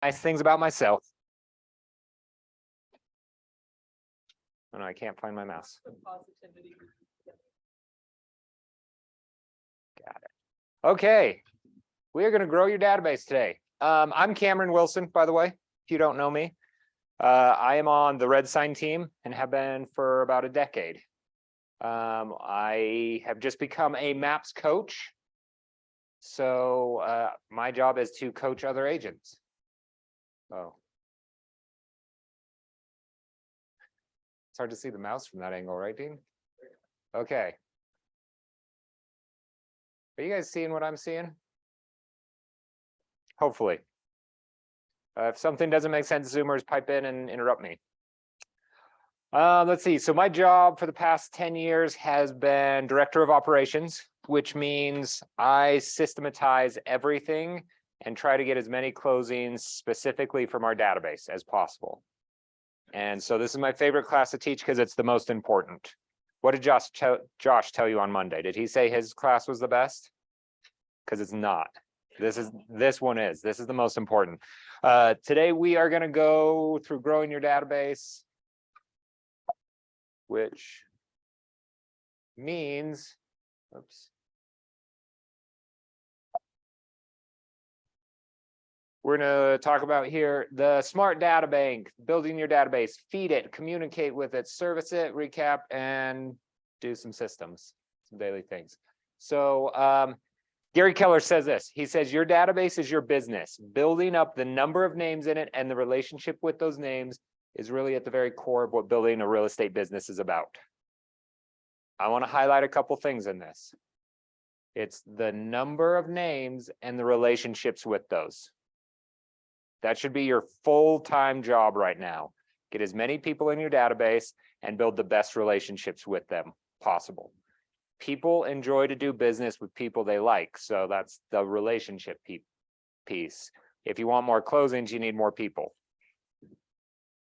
nice things about myself. Oh, no, I can't find my mouse. Got it. Okay, we are going to grow your database today. I'm Cameron Wilson, by the way, if you don't know me. I am on the Red Sign team and have been for about a decade. I have just become a MAPS coach. So my job is to coach other agents. Oh. It's hard to see the mouse from that angle, right, Dean? Okay. Are you guys seeing what I'm seeing? Hopefully. If something doesn't make sense, Zoomers, pipe in and interrupt me. Let's see. So my job for the past 10 years has been director of operations, which means I systematize everything and try to get as many closings specifically from our database as possible. And so this is my favorite class to teach because it's the most important. What did Josh tell you on Monday? Did he say his class was the best? Because it's not. This is the most important. Today we are going to go through growing your database, which means, oops. We're going to talk about here the smart data bank, building your database, feed it, communicate with it, service it, recap, and do some systems, some daily things. So Gary Keller says this. He says, your database is your business. Building up the number of names in it and the relationship with those names is really at the very core of what building a real estate business is about. I want to highlight a couple things in this. It's the number of names and the relationships with those. That should be your full-time job right now. Get as many people in your database and build the best relationships with them possible. People enjoy to do business with people they like. So that's the relationship piece. If you want more closings, you need more people.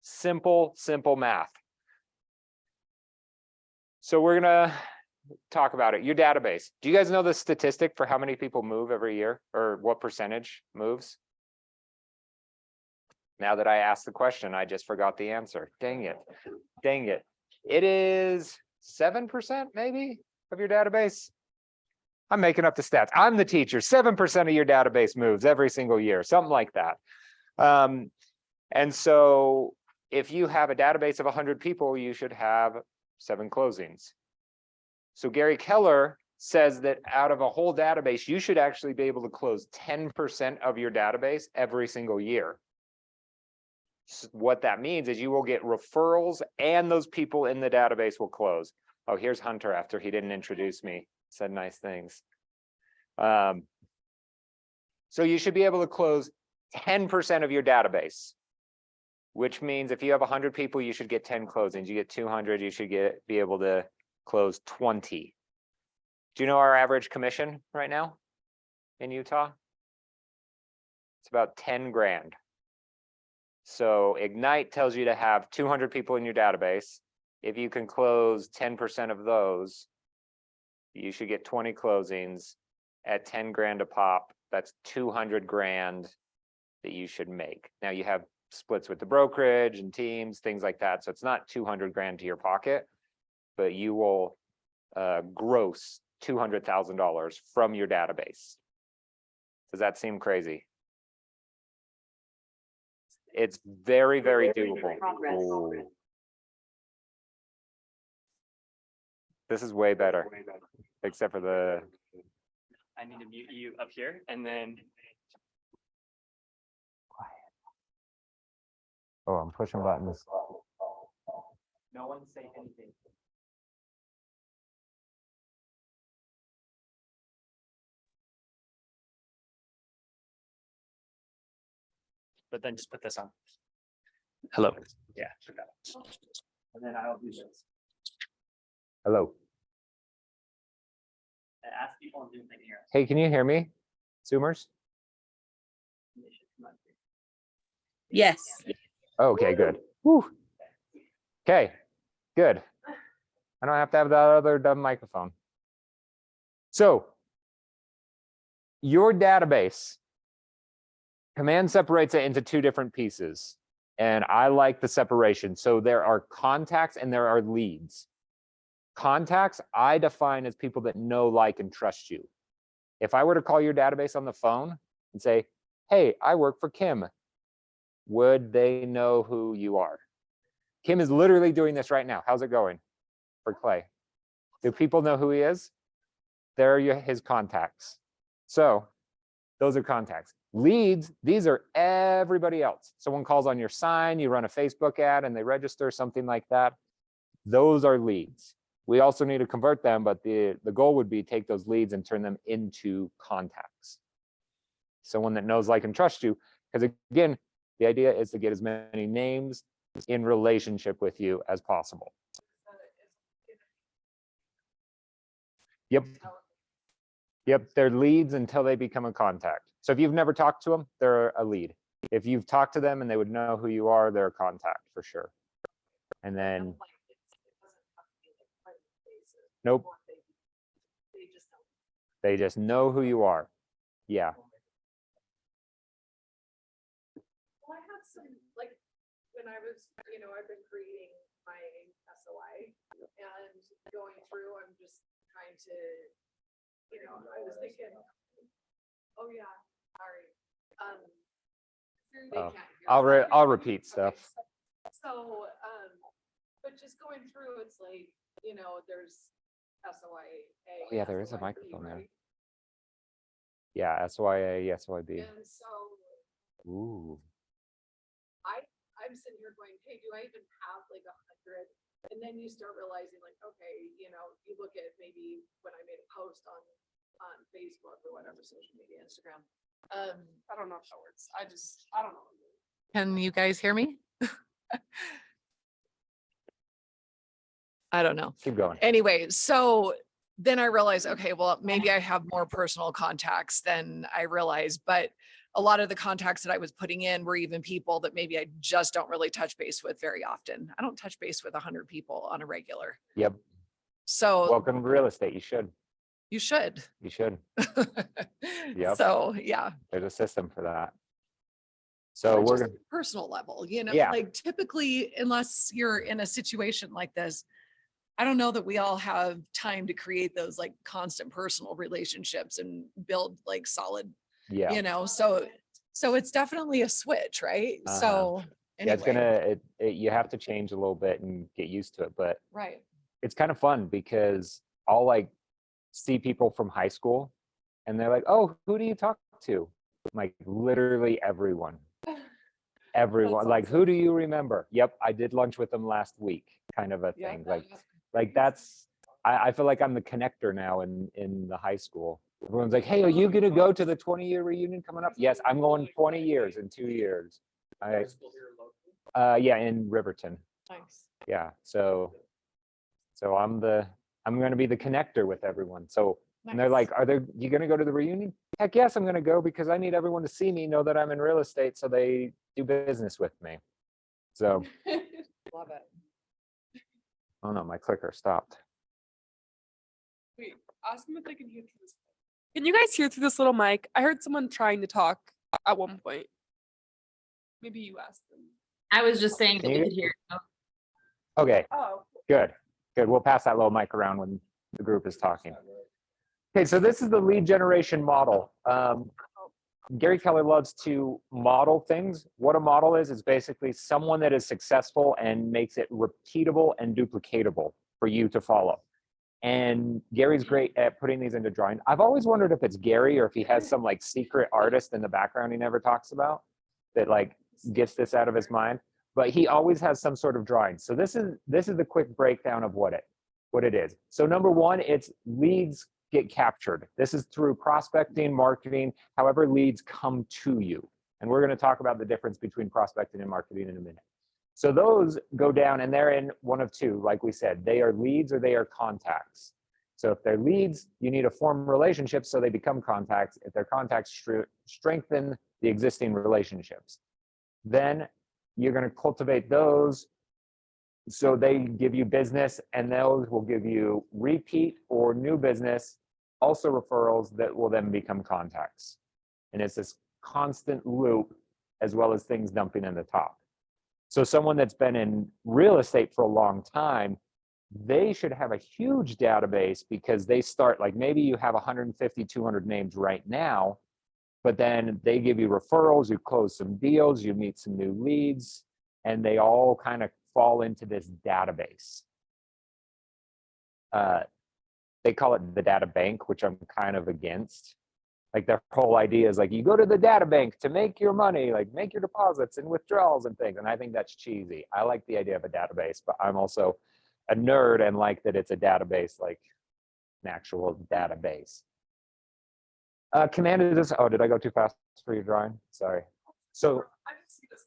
Simple math. So we're going to talk about it. Your database. Do you guys know the statistic for how many people move every year or what percentage moves? Now that I asked the question, I just forgot the answer. Dang it. Dang it. It is 7% maybe of your database. I'm making up the stats. I'm the teacher. 7% of your database moves every single year, something like that. And so if you have a database of 100 people, you should have 7 closings. So Gary Keller says that out of a whole database, you should actually be able to close 10% of your database every single year. So what that means is you will get referrals and those people in the database will close. Oh, here's Hunter after he didn't introduce me, said nice things. So you should be able to close 10% of your database, which means if you have 100 people, you should get 10 closings. You get 200, you should be able to close 20. Do you know our average commission right now in Utah? It's about 10 grand. So Ignite tells you to have 200 people in your database. If you can close 10% of those, you should get 20 closings at 10 grand a pop. That's 200 grand that you should make. Now you have splits with the brokerage and teams, things like that. So it's not 200 grand to your pocket, but you will gross $200,000 from your database. Does that seem crazy? It's very, very doable. Ooh. This is way better, except for the. I need to mute you up here and then. Oh, I'm pushing buttons. No one say anything. But then just put this on. Hello. Yeah. And then I'll do this. Hello. Ask people on Zoom here. Hey, can you hear me, Zoomers? Yes. Okay, good. Whew. Okay, good. I don't have to have that other dumb microphone. So your database Command separates it into two different pieces. And I like the separation. So there are contacts and there are leads. Contacts, I define as people that know, like, and trust you. If I were to call your database on the phone and say, hey, I work for Kim, would they know who you are? Kim is literally doing this right now. How's it going for Clay? Do people know who he is? There are his contacts. So those are contacts. Leads, these are everybody else. Someone calls on your sign, you run a Facebook ad and they register, something like that. Those are leads. We also need to convert them, but the goal would be take those leads and turn them into contacts. Someone that knows, like, and trusts you. Because again, the idea is to get as many names in relationship with you as possible. Yep. Yep, they're leads until they become a contact. So if you've never talked to them, they're a lead. If you've talked to them and they would know who you are, they're a contact for sure. And then, nope. They just know who you are. Yeah. Well, I have some, like, when I was, I've been creating my SOI and going through, I'm just trying to, I was thinking, oh yeah, sorry. They Oh, can't hear. I'll repeat stuff. Okay. So, but just going through, it's like, there's SOIA. Oh, yeah, there is a SOIB, microphone there. right? Yeah, SYA, SYB. And so Ooh. I'm sitting here going, hey, do I even have like 100? And then you start realizing like, okay, you look at maybe when I made a post on Facebook or whatever, social media, Instagram. I don't know if that works. I don't know. Can you guys hear me? I don't know. Keep going. Anyway, so then I realized, okay, well, maybe I have more personal contacts than I realized, but a lot of the contacts that I was putting in were even people that maybe I just don't really touch base with very often. I don't touch base with 100 people on a regular. Yep. So Welcome to real estate. You should. you should. You should. Yep. So yeah. There's a system for that. So But we're just gonna, personal level, Yeah. like typically, unless you're in a situation like this, I don't know that we all have time to create those like constant personal relationships and build like solid, yeah. so it's definitely a switch, right? Uh-huh. So Yeah, it's anyway, you have to change a little bit and get used to it, but right. it's kind of fun because I'll like see people from high school and they're like, oh, who do you talk to? I'm like, literally everyone. Everyone. Like, who do you remember? Yep, I did lunch with them last week, kind of a Yeah. thing. Like that's, I feel like I'm the connector now in the high school. Everyone's like, hey, are you gonna go to the 20-year reunion coming up? Yes, I'm going 20 years in 2 years. Yeah, in Riverton. Nice. Yeah, so I'm gonna be the connector with everyone. So, and they're like, you gonna go to the reunion? Heck yes, I'm gonna go because I need everyone to see me, know that I'm in real estate so they do business with me. So, Love it. oh no, my clicker stopped. Wait, ask them if they can hear through this. Can you guys hear through this little mic? I heard someone trying to talk at one point. Maybe you asked them. I was just saying that Can we you- could hear. Okay, Oh, good. We'll pass that little mic around when the group is talking. Okay, so this is the lead generation model. Gary Keller loves to model things. What a model is basically someone that is successful and makes it repeatable and duplicatable for you to follow. And Gary's great at putting these into drawing. I've always wondered if it's Gary or if he has some like secret artist in the background he never talks about that like gets this out of his mind. But he always has some sort of drawing. So this is the quick breakdown of what it is. So number one, it's leads get captured. This is through prospecting, marketing, however leads come to you. And we're going to talk about the difference between prospecting and marketing in a minute. So those go down and they're in one of two, like we said, they are leads or they are contacts. So if they're leads, you need to form relationships so they become contacts. If they're contacts, strengthen the existing relationships. Then you're going to cultivate those so they give you business, and those will give you repeat or new business, also referrals that will then become contacts. And it's this constant loop as well as things dumping in the top. So someone that's been in real estate for a long time, they should have a huge database because they start, like maybe you have 150, 200 names right now, but then they give you referrals, you close some deals, you meet some new leads, and they all kind of fall into this database. They call it the data bank, which I'm kind of against. Like their whole idea is like, you go to the data bank to make your money, like make your deposits and withdrawals and things. And I think that's cheesy. I like the idea of a database, but I'm also a nerd and like that it's a database, like an actual database. Command is this, oh, did I go too fast for your drawing? Sorry. So, I didn't see this.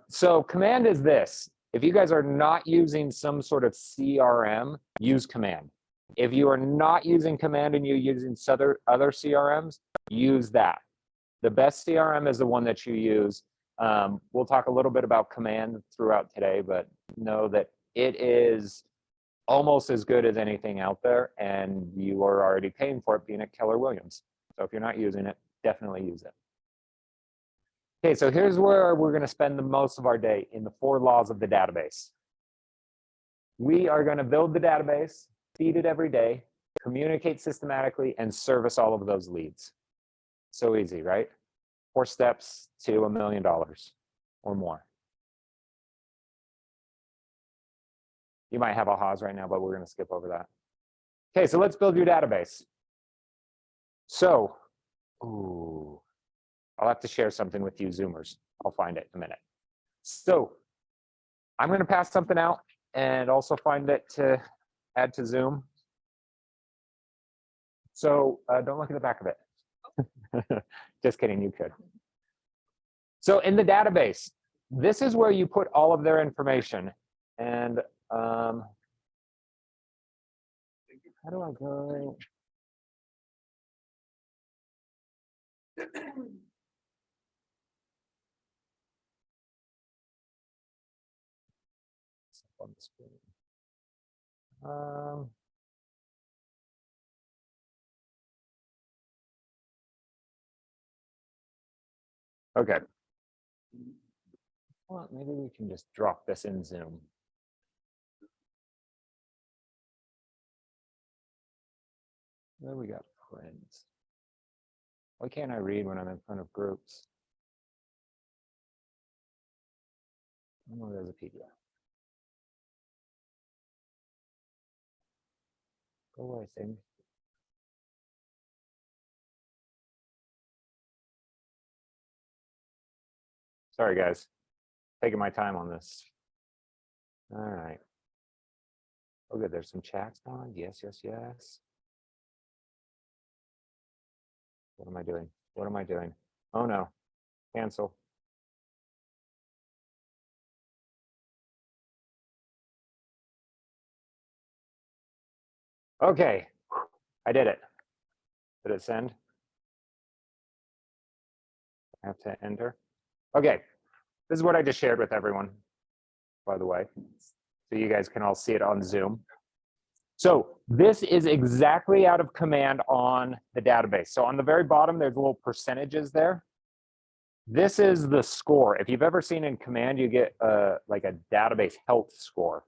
so command is this. If you guys are not using some sort of CRM, use command. If you are not using command and you're using other CRMs, use that. The best CRM is the one that you use. We'll talk a little bit about command throughout today, but know that it is almost as good as anything out there, and you are already paying for it being at Keller Williams. So if you're not using it, definitely use it. Okay, so here's where we're going to spend the most of our day, in the 4 laws of the database. We are going to build the database, feed it every day, communicate systematically, and service all of those leads. So easy, right? 4 steps to $1 million or more. You might have ahas right now, but we're going to skip over that. Okay, so let's build your database. So, ooh. I'll have to share something with you Zoomers. I'll find it in a minute. So I'm going to pass something out and also find it to add to Zoom. So don't look at the back of it. Just kidding, you could. So in the database, this is where you put all of their information. And how do I go? On the screen. Okay. Well, maybe we can just drop this in Zoom. There we got friends. Why can't I read when I'm in front of groups? Oh, there's a PDF. Go away, thing. Sorry, guys. Taking my time on this. All right. Oh, good. There's some chats on. Yes, yes, yes. What am I doing? What am I doing? Oh, no. Cancel. Okay. I did it. Did it send? I have to enter. Okay. This is what I just shared with everyone, by the way. So you guys can all see it on Zoom. So this is exactly out of command on the database. So on the very bottom, there's little percentages there. This is the score. If you've ever seen in command, you get like a database health score.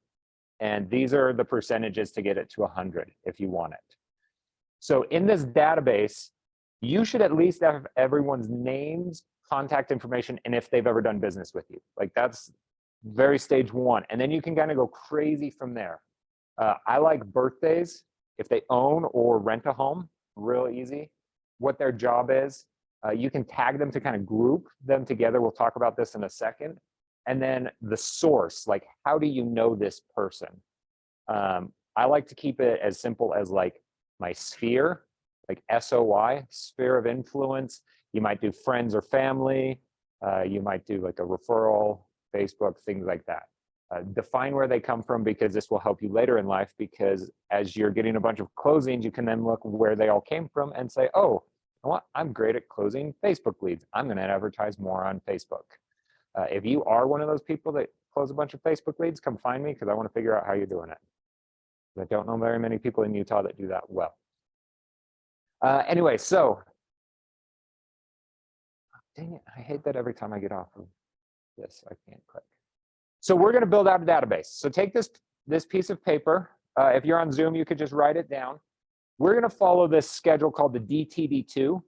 And these are the percentages to get it to 100 if you want it. So in this database, you should at least have everyone's names, contact information, and if they've ever done business with you. Like that's very stage 1. And then you can kind of go crazy from there. I like birthdays, if they own or rent a home, real easy. What their job is. You can tag them to kind of group them together. We'll talk about this in a second. And then the source, like how do you know this person? I like to keep it as simple as like my sphere, like SOY, sphere of influence. You might do friends or family. You might do like a referral, Facebook, things like that. Define where they come from because this will help you later in life, because as you're getting a bunch of closings, you can then look where they all came from and say, oh, you know what? I'm great at closing Facebook leads. I'm going to advertise more on Facebook. If you are one of those people that close a bunch of Facebook leads, come find me because I want to figure out how you're doing it. I don't know very many people in Utah that do that well. Anyway, so Dang it, I hate that every time I get off of this, I can't click. So we're gonna build out a database. So take this piece of paper. If you're on Zoom, you could just write it down. We're gonna follow this schedule called the DTD2,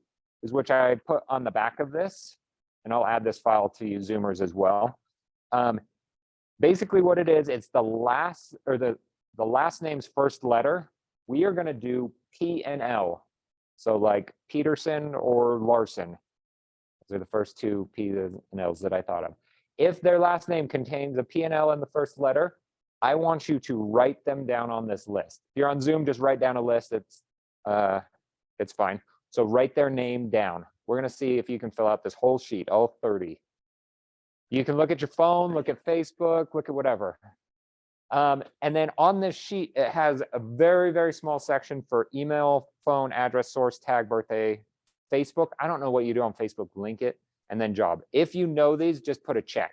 is which I put on the back of this. And I'll add this file to you Zoomers as well. Basically what it is, it's the last name's first letter. We are gonna do P and L. So like Peterson or Larson. Those are the first two P's and L's that I thought of. If their last name contains a P and L in the first letter, I want you to write them down on this list. If you're on Zoom, just write down a list. It's fine. So write their name down. We're gonna see if you can fill out this whole sheet, all 30. You can look at your phone, look at Facebook, look at whatever. And then on this sheet, it has a very, very small section for email, phone, address, source, tag, birthday, Facebook. I don't know what you do on Facebook, link it, and then job. If you know these, just put a check.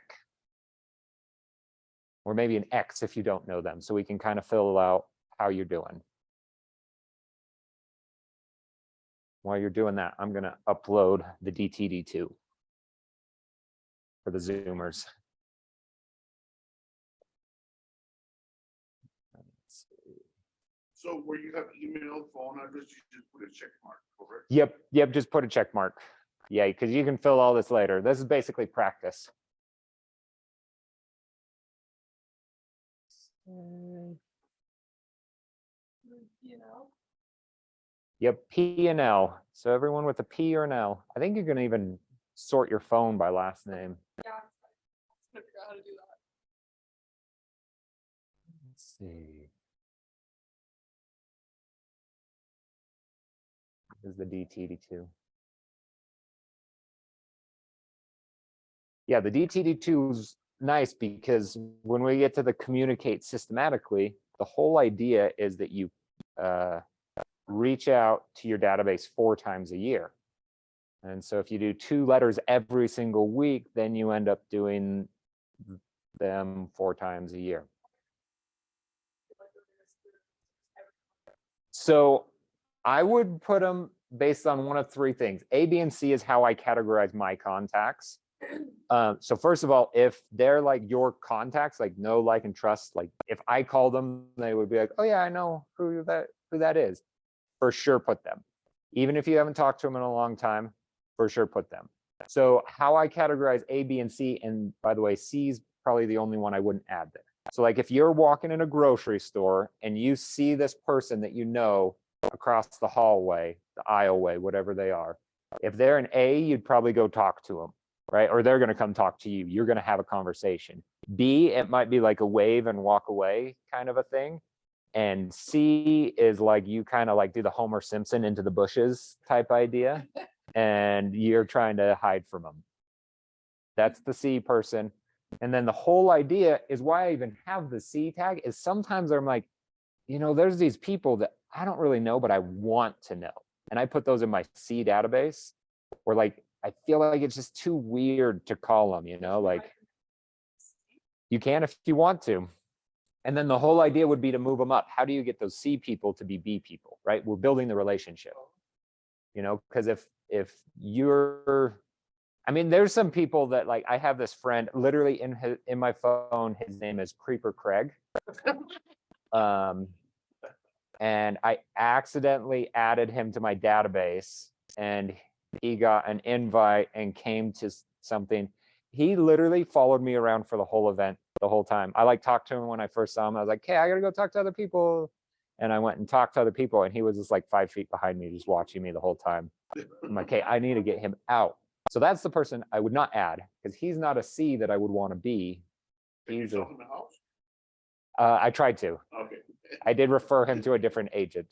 Or maybe an X if you don't know them, so we can kind of fill out how you're doing. While you're doing that, I'm gonna upload the DTD2 for the Zoomers. So where you have email, phone address, you just put a check mark, correct? Yep, just put a check mark. Yeah, because you can fill all this later. This is basically practice. Yep, P and L. So everyone with a P or an L. I think you can even sort your phone by last name. Yeah. I figure out how to do that. Let's see. This is the DTD2. Yeah, the DTD2 is nice because when we get to the communicate systematically, the whole idea is that you reach out to your database 4 times a year. And so if you do 2 letters every single week, then you end up doing them 4 times a year. So I would put them based on one of 3 things. A, B, and C is how I categorize my contacts. So first of all, if they're like your contacts, like know, like, and trust, like if I call them, they would be like, oh yeah, I know who that is. For sure put them. Even if you haven't talked to them in a long time, for sure put them. So how I categorize A, B, and C, and by the way, C is probably the only one I wouldn't add there. So like if you're walking in a grocery store and you see this person that you know across the hallway, the aisleway, whatever they are, if they're an A, you'd probably go talk to them, right? Or they're gonna come talk to you. You're gonna have a conversation. B, it might be like a wave and walk away kind of a thing. And C is like you kind of like do the Homer Simpson into the bushes type idea, and you're trying to hide from them. That's the C person. And then the whole idea is why I even have the C tag is sometimes I'm like, you know, there's these people that I don't really know, but I want to know. And I put those in my C database where like, I feel like it's just too weird to call them, you know, like you can if you want to. And then the whole idea would be to move them up. How do you get those C people to be B people, right? We're building the relationship, you know, because if you're, I mean, there's some people that like, I have this friend literally in my phone, his name is Creeper Craig. And I accidentally added him to my database and he got an invite and came to something. He literally followed me around for the whole event, the whole time. I like talked to him when I first saw him. I was like, hey, I gotta go talk to other people. And I went and talked to other people and he was just like 5 feet behind me, just watching me the whole time. I'm like, hey, I need to get him out. So that's the person I would not add because he's not a C that I would want to be. Can you He's sell him a house? I tried to. Okay. I did refer him to a different agent.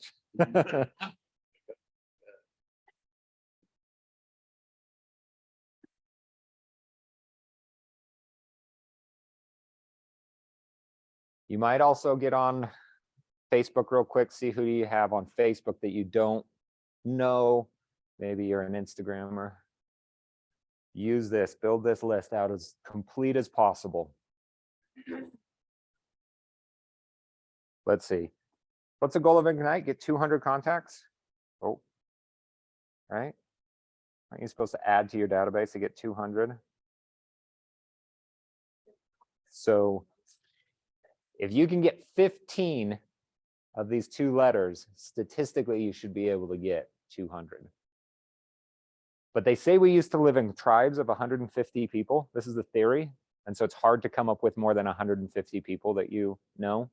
You might also get on Facebook real quick, see who you have on Facebook that you don't know. Maybe you're an Instagrammer. Use this, build this list out as complete as possible. Let's see. What's the goal of Ignite? Get 200 contacts? Oh, right. Aren't you supposed to add to your database to get 200? So if you can get 15 of these 2 letters, statistically, you should be able to get 200. But they say we used to live in tribes of 150 people. This is the theory. And so it's hard to come up with more than 150 people that you know.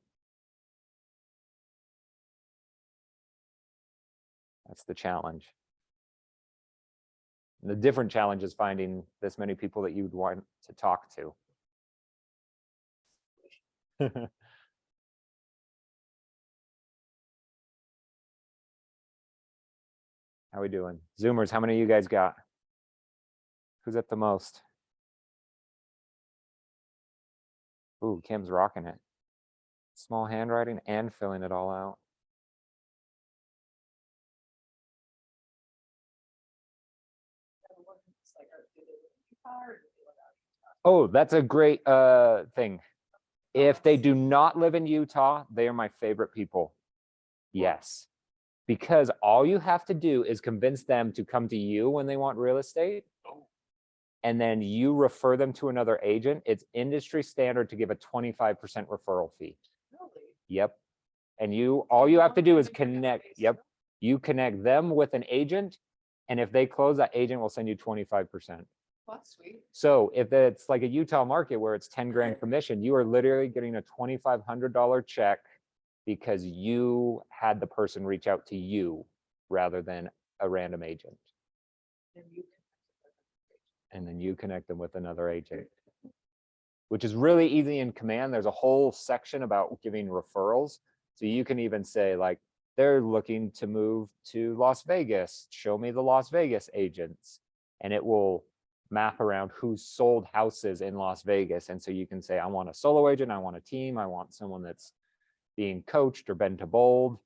That's the challenge. And the different challenge is finding this many people that you'd want to talk to. How we doing? Zoomers, how many of you guys got? Who's at the most? Ooh, Kim's rocking it. Small handwriting and filling it all out. Oh, that's a great thing. If they do not live in Utah, they are my favorite people. Yes. Because all you have to do is convince them to come to you when they want real estate. And then you refer them to another agent. It's industry standard to give a 25% referral fee. Yep. And all you have to do is connect. Yep. You connect them with an agent. And if they close, that agent will send you 25%. That's sweet. So if it's like a Utah market where it's 10 grand commission, you are literally getting a $2,500 check because you had the person reach out to you rather than a random agent. And then you connect them with another agent, which is really easy in Command. There's a whole section about giving referrals. So you can even say like, they're looking to move to Las Vegas. Show me the Las Vegas agents. And it will map around who sold houses in Las Vegas. And so you can say, I want a solo agent, I want a team, I want someone that's being coached or been to Bold.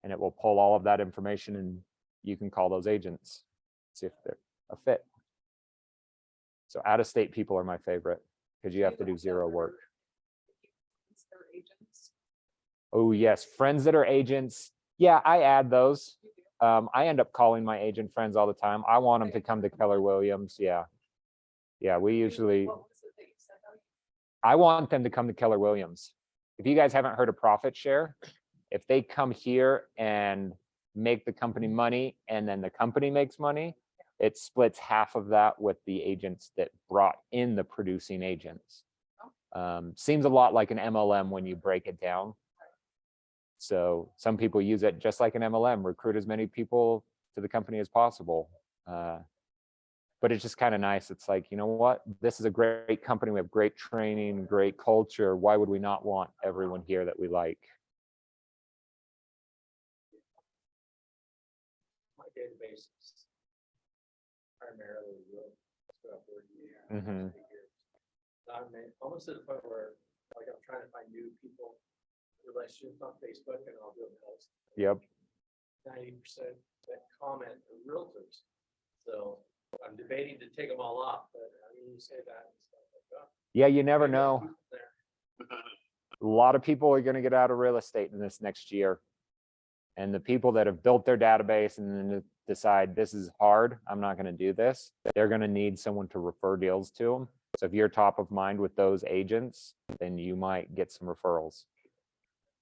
And it will pull all of that information and you can call those agents, see if they're a fit. So out-of-state people are my favorite because you have to do zero work. Oh yes, friends that are agents. Yeah, I add those. I end up calling my agent friends all the time. I want them to come to Keller Williams. Yeah. Yeah, we usually, I want them to come to Keller Williams. If you guys haven't heard of profit share, if they come here and make the company money and then the company makes money, it splits half of that with the agents that brought in the producing agents. Seems a lot like an MLM when you break it down. So some people use it just like an MLM, recruit as many people to the company as possible. But it's just kind of nice. It's like, you know what? This is a great company. We have great training, great culture. Why would we not want everyone here that we like? My database is primarily real stuff. Mhm. I'm almost to the point where like I'm trying to find new people, relationships on Facebook, and I'll do a post. Yep. 90% that comment are realtors. So I'm debating to take them all off, but I mean, you say that. And stuff like that. Yeah, you never Maybe I'll know. keep it there. A lot of people are going to get out of real estate in this next year. And the people that have built their database and then decide this is hard, I'm not going to do this, they're going to need someone to refer deals to them. So if you're top of mind with those agents, then you might get some referrals.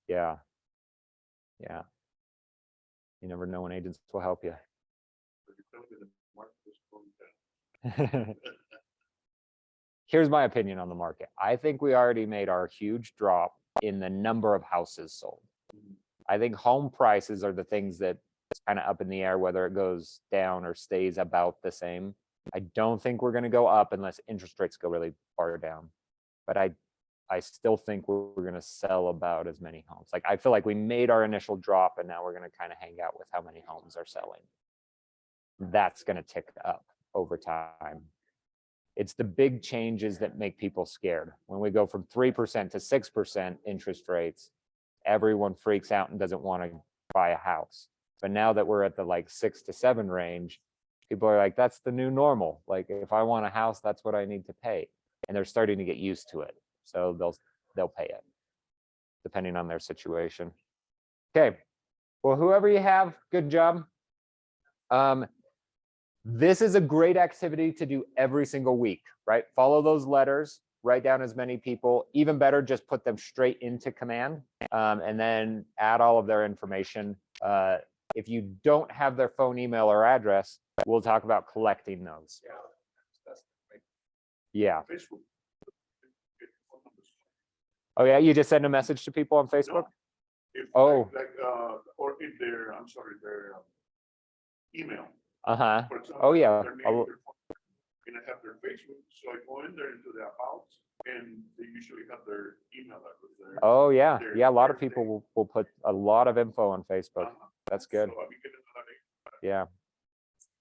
Yeah. Yeah. You never know when agents will help you. Here's my opinion on the market. I think we already made our huge drop in the number of houses sold. I think home prices are the things that is kind of up in the air, whether it goes down or stays about the same. I don't think we're going to go up unless interest rates go really far down. But I still think we're going to sell about as many homes. Like I feel like we made our initial drop and now we're going to kind of hang out with how many homes are selling. That's going to tick up over time. It's the big changes that make people scared. When we go from 3% to 6% interest rates, everyone freaks out and doesn't want to buy a house. But now that we're at the like 6 to 7 range, people are like, that's the new normal. Like if I want a house, that's what I need to pay. And they're starting to get used to it. So they'll pay it depending on their situation. Okay. Well, whoever you have, good job. This is a great activity to do every single week, right? Follow those letters, write down as many people, even better, just put them straight into command, and then add all of their information. If you don't have their phone, email, or address, we'll talk about collecting those. Yeah. That's like, Yeah. Facebook. Get phone numbers. Oh yeah, you just send a message to people on Facebook? No. If Oh. or in their, I'm sorry, their email. Uh-huh. For example, Oh, yeah. their name, I'll- their phone, and I have their Facebook, so I go in there into the about, and they usually have their email address there. Oh yeah, Their- yeah, a lot of their people thing. will put a lot of info on Facebook. Uh-huh. That's good. So I be getting another name. Yeah.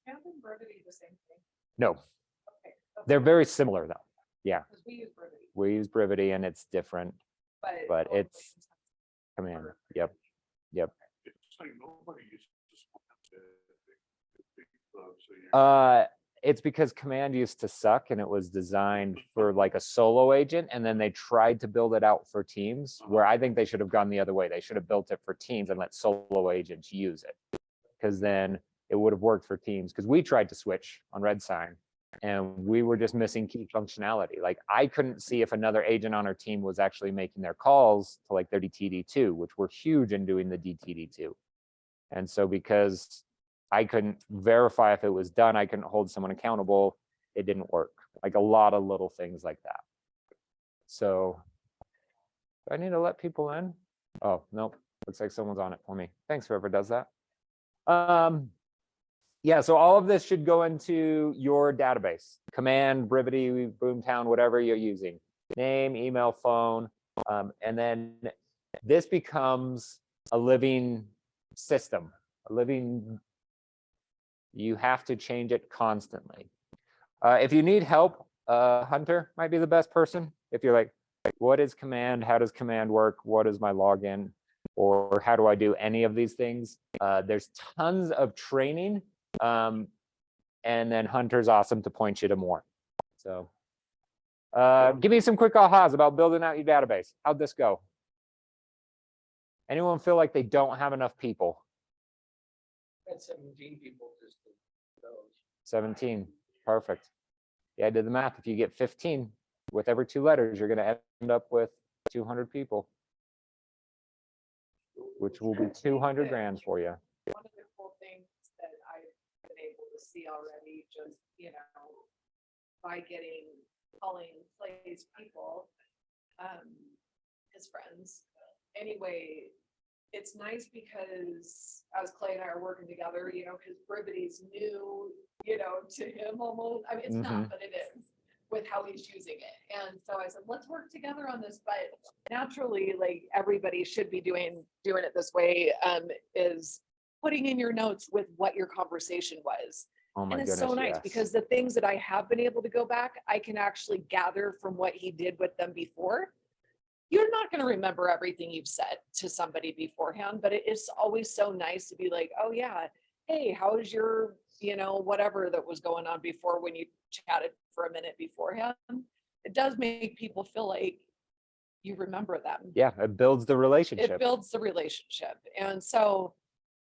Camp and brevity the same thing. No, Okay. they're very similar though. Because we use brevity, We use Brivity and it's different. But all it's things- command. Yep. It's like nobody uses this one. Big club, so you're- It's because command used to suck and it was designed for like a solo agent, and then they tried to build it out for teams, where I think they should have gone the other way. They should have built it for teams and let solo agents use it. Because then it would have worked for teams, because we tried to switch on Red Sign and we were just missing key functionality. Like I couldn't see if another agent on our team was actually making their calls to like their DTD2, which were huge in doing the DTD2. And so because I couldn't verify if it was done, I couldn't hold someone accountable, it didn't work. Like a lot of little things like that. So do I need to let people in? Oh, nope. Looks like someone's on it for me. Thanks, whoever does that. Yeah, so all of this should go into your database. Command, Brivity, Boomtown, whatever you're using. Name, email, phone. And then this becomes a living system, a living, you have to change it constantly. If you need help, Hunter might be the best person. If you're like, what is command? How does command work? What is my login? Or how do I do any of these things? There's tons of training. And then Hunter's awesome to point you to more. So give me some quick ahas about building out your database. How'd this go? Anyone feel like they don't have enough people? had 17 people just to those. 17, perfect. Yeah, I did the math. If you get 15 with every 2 letters, you're gonna end up with 200 people, which will be 200 grand for you. One of the cool things that I've been able to see already, just, you know, by calling Clay's people, his friends. Anyway, it's nice because as Clay and I are working together, you know, because Brivity's new, you know, to him almost. I mean, it's not, but it is with how he's using it. And so I said, let's work together on this. But naturally, like everybody should be doing it this way, is putting in your notes with what your conversation was. Oh my And it's goodness, so nice yes. because the things that I have been able to go back, I can actually gather from what he did with them before. You're not going to remember everything you've said to somebody beforehand, but it is always so nice to be like, oh yeah, hey, how's your, you know, whatever that was going on before when you chatted for a minute beforehand. It does make people feel like you remember them. Yeah, it builds the It relationship. builds the relationship. And so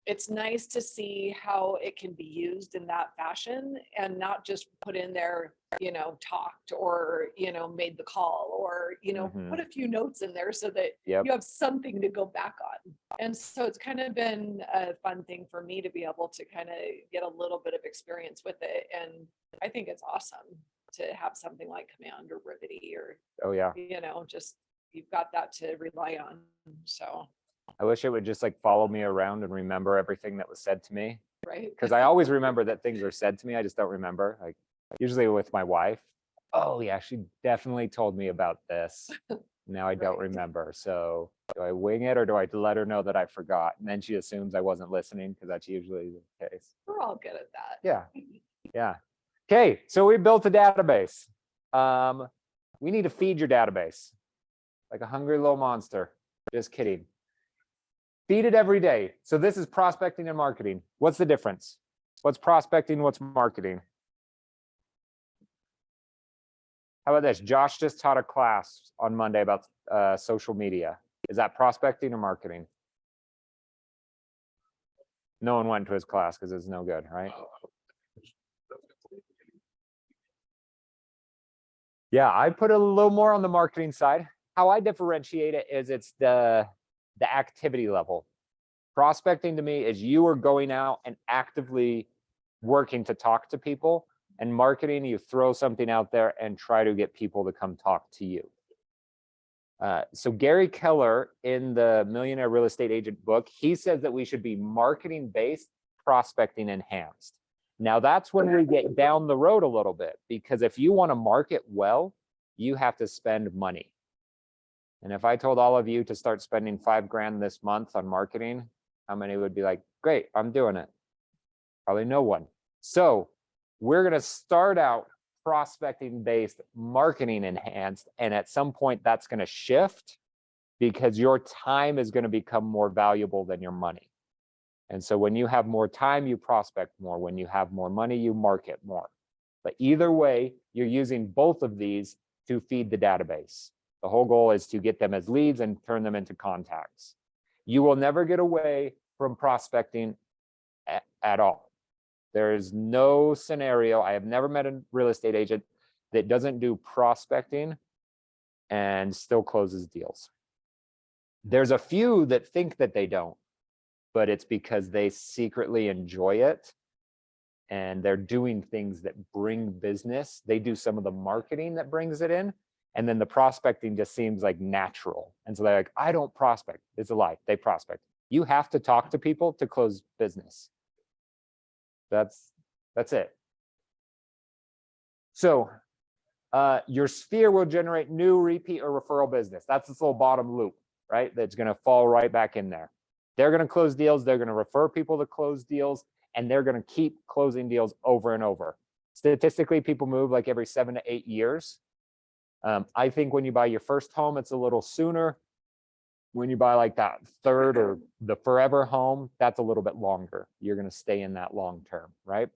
it's nice to see how it can be used in that fashion and not just put in there, you know, talked or, you know, made the call or, you know, Mhm. put a few notes in there so that Yep. you have something to go back on. And so it's kind of been a fun thing for me to be able to kind of get a little bit of experience with it. And I think it's awesome to have something like Command or Brivity or, Oh yeah. you know, just you've got that to rely on. So, I wish it would just like follow me around and remember everything that was said to me. right. Because I always remember that things are said to me. I just don't remember. Like usually with my wife. Oh yeah, she definitely told me about this. Now I don't Right. remember. So do I wing it or do I let her know that I forgot? And then she assumes I wasn't listening because that's usually the case. We're all good at that. Yeah. Yeah. Okay, so we built a database. We need to feed your database like a hungry little monster. Just kidding. Feed it every day. So this is prospecting and marketing. What's the difference? What's prospecting? What's marketing? How about this? Josh just taught a class on Monday about social media. Is that prospecting or marketing? No one went to his class because it's no good, right? That Yeah, I put a little more on the marketing side. How I differentiate it is it's the activity level. Prospecting to me is you are going out and actively working to talk to people, and marketing, you throw something out there and try to get people to come talk to you. So Gary Keller in the Millionaire Real Estate Agent book, he says that we should be marketing based, prospecting enhanced. Now that's when we get down the road a little bit, because if you want to market well, you have to spend money. And if I told all of you to start spending $5,000 this month on marketing, how many would be like, great, I'm doing it? Probably no one. So we're going to start out prospecting based, marketing enhanced, and at some point that's going to shift because your time is going to become more valuable than your money. And so when you have more time, you prospect more. When you have more money, you market more. But either way, you're using both of these to feed the database. The whole goal is to get them as leads and turn them into contacts. You will never get away from prospecting at all. There is no scenario. I have never met a real estate agent that doesn't do prospecting and still closes deals. There's a few that think that they don't, but it's because they secretly enjoy it and they're doing things that bring business. They do some of the marketing that brings it in, and then the prospecting just seems like natural. And so they're like, I don't prospect. It's a lie. They prospect. You have to talk to people to close business. That's it. So your sphere will generate new, repeat, or referral business. That's this little bottom loop, right? That's going to fall right back in there. They're going to close deals. They're going to refer people to close deals, and they're going to keep closing deals over and over. Statistically, people move like every 7 to 8 years. I think when you buy your first home, it's a little sooner. When you buy like that third or the forever home, that's a little bit longer. You're going to stay in that long term, right?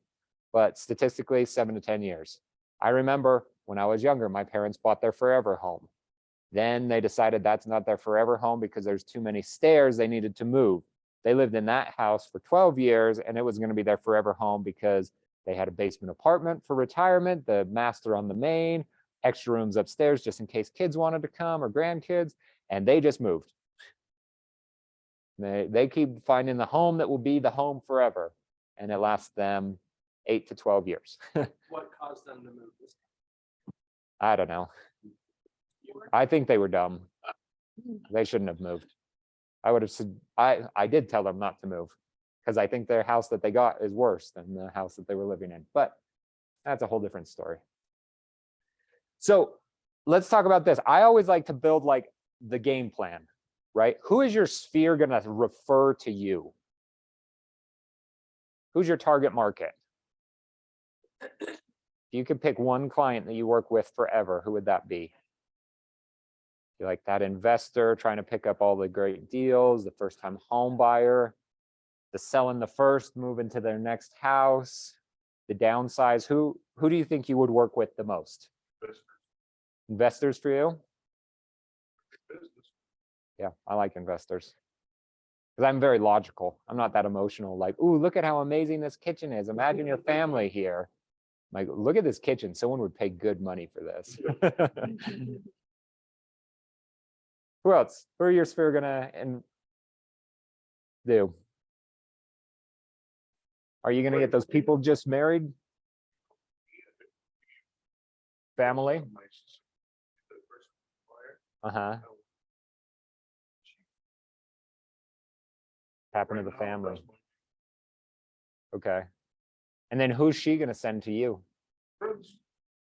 But statistically, 7 to 10 years. I remember when I was younger, my parents bought their forever home. Then they decided that's not their forever home because there's too many stairs. They needed to move. They lived in that house for 12 years, and it was going to be their forever home because they had a basement apartment for retirement, the master on the main, extra rooms upstairs just in case kids wanted to come or grandkids, and they just moved. They keep finding the home that will be the home forever, and it lasts them 8 to 12 years. What caused them to move this? I don't know. I think they were dumb. They shouldn't have moved. I would have said, I did tell them not to move because I think their house that they got is worse than the house that they were living in. But that's a whole different story. So let's talk about this. I always like to build like the game plan, right? Who is your sphere going to refer to you? Who's your target market? If you could pick one client that you work with forever, who would that be? You like that investor trying to pick up all the great deals, the first time home buyer, the selling the first, move into their next house, the downsize. Who do you think you would work with the most? Investors for you? Yeah, I like investors because I'm very logical. I'm not that emotional. Like, ooh, look at how amazing this kitchen is. Imagine your family here. Like, look at this kitchen. Someone would pay good money for this. Who else? Who are your sphere gonna do? Are you gonna get those people just married? Family? Uh-huh. Happen to the family. Okay. And then who's she gonna send to you? Friends,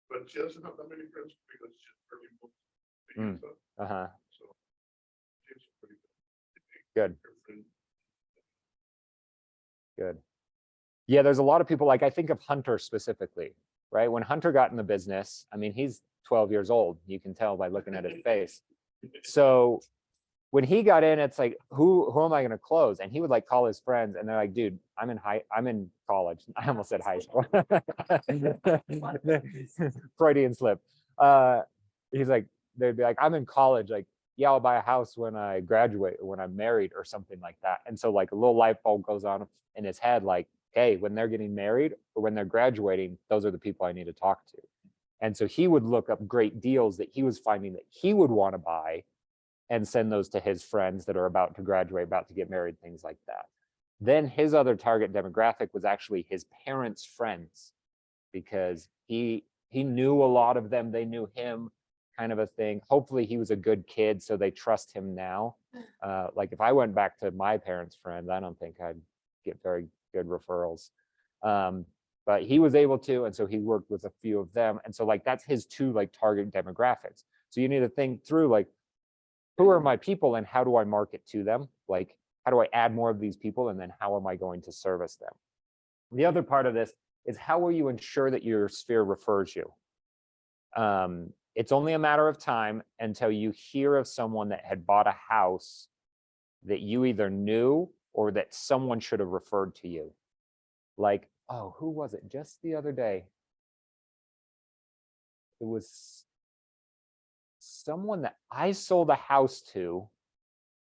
but she doesn't have that many friends because she's very important. Uh-huh. So she's pretty Good. good. Good. Yeah, there's a lot of people, like I think of Hunter specifically, right? When Hunter got in the business, I mean, he's 12 years old. You can tell by looking at his face. So when he got in, it's like, who am I going to close? And he would like call his friends and they're like, dude, I'm in college. I almost said high school. Freudian slip. He's like, they'd be like, I'm in college. Like, yeah, I'll buy a house when I graduate or when I'm married or something like that. And so like a little light bulb goes on in his head, like, hey, when they're getting married or when they're graduating, those are the people I need to talk to. And so he would look up great deals that he was finding that he would want to buy and send those to his friends that are about to graduate, about to get married, things like that. Then his other target demographic was actually his parents' friends, because he knew a lot of them, they knew him, kind of a thing. Hopefully he was a good kid, so they trust him now. Like if I went back to my parents' friends, I don't think I'd get very good referrals. But he was able to, and so he worked with a few of them. And so like that's his two like target demographics. So you need to think through like, who are my people and how do I market to them? Like, how do I add more of these people? And then how am I going to service them? The other part of this is how will you ensure that your sphere refers you? It's only a matter of time until you hear of someone that had bought a house that you either knew or that someone should have referred to you. Like, oh, who was it just the other day? It was someone that I sold a house to.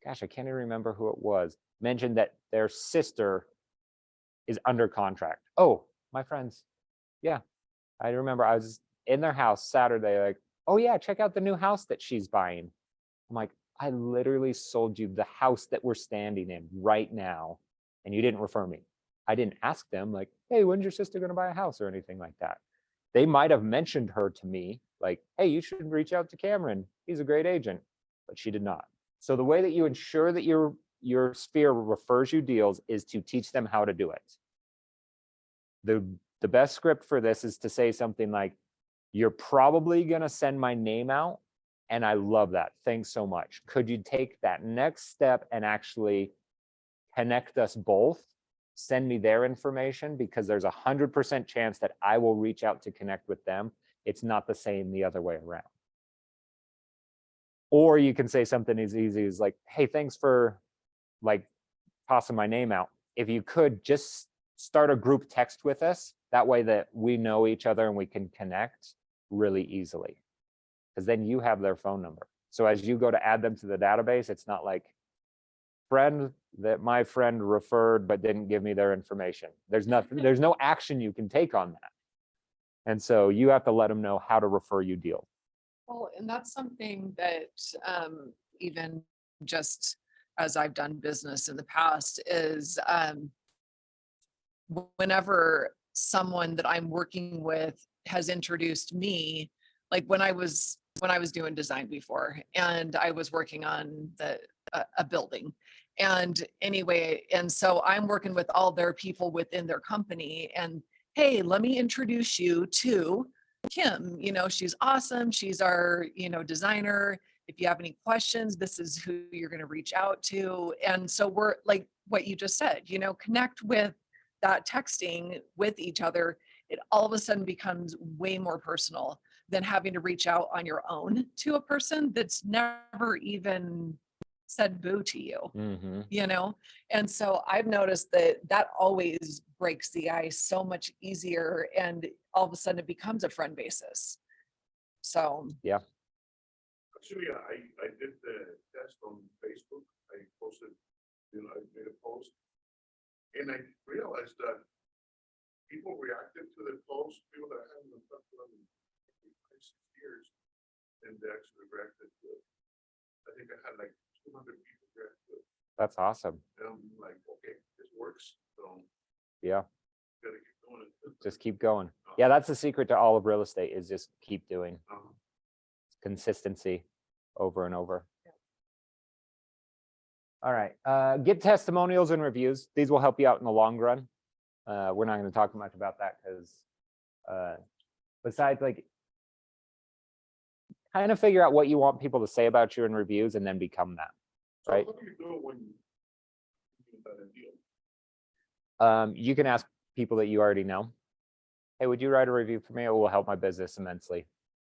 Gosh, I can't even remember who it was. Mentioned that their sister is under contract. Oh, my friends. Yeah, I remember I was in their house Saturday, like, oh yeah, check out the new house that she's buying. I'm like, I literally sold you the house that we're standing in right now, and you didn't refer me. I didn't ask them like, hey, when's your sister gonna buy a house or anything like that. They might have mentioned her to me, like, hey, you should reach out to Cameron. He's a great agent, but she did not. So the way that you ensure that your sphere refers you deals is to teach them how to do it. The best script for this is to say something like, you're probably gonna send my name out, and I love that. Thanks so much. Could you take that next step and actually connect us both? Send me their information, because there's 100% chance that I will reach out to connect with them. It's not the same the other way around. Or you can say something as easy as like, hey, thanks for like tossing my name out. If you could just start a group text with us, that way that we know each other and we can connect really easily. Because then you have their phone number. So as you go to add them to the database, it's not like friend that my friend referred but didn't give me their information. There's nothing, there's no action you can take on that. And so you have to let them know how to refer you deals. Well, and that's something that even just as I've done business in the past is whenever someone that I'm working with has introduced me, like when I was doing design before and I was working on a building. And anyway, and so I'm working with all their people within their company and, hey, let me introduce you to Kim, she's awesome. She's our, designer. If you have any questions, this is who you're going to reach out to. And so we're like what you just said, connect with that texting with each other. It all of a sudden becomes way more personal than having to reach out on your own to a person that's never even said boo to you, And so I've noticed that always breaks the ice so much easier, and all of a sudden it becomes a friend basis. So Yeah. Actually, I did the test on Facebook. I posted, I made a post. And I realized that people reacted to the post, people that I haven't talked to them in 5, 6 years, and they actually reacted to it. I think I had like 200 people react to it. That's awesome. And I'm like, okay, this works. So Yeah, gotta keep doing it. just keep going. Yeah, that's the secret to all of real estate, is just keep doing consistency over and over. All right, get testimonials and reviews. These will help you out in the long run. We're not going to talk much about that because besides, like, kind of figure out what you want people to say about you in reviews and then become that, So right? what do you do when you got a deal? You can ask people that you already know. Hey, would you write a review for me? It will help my business immensely.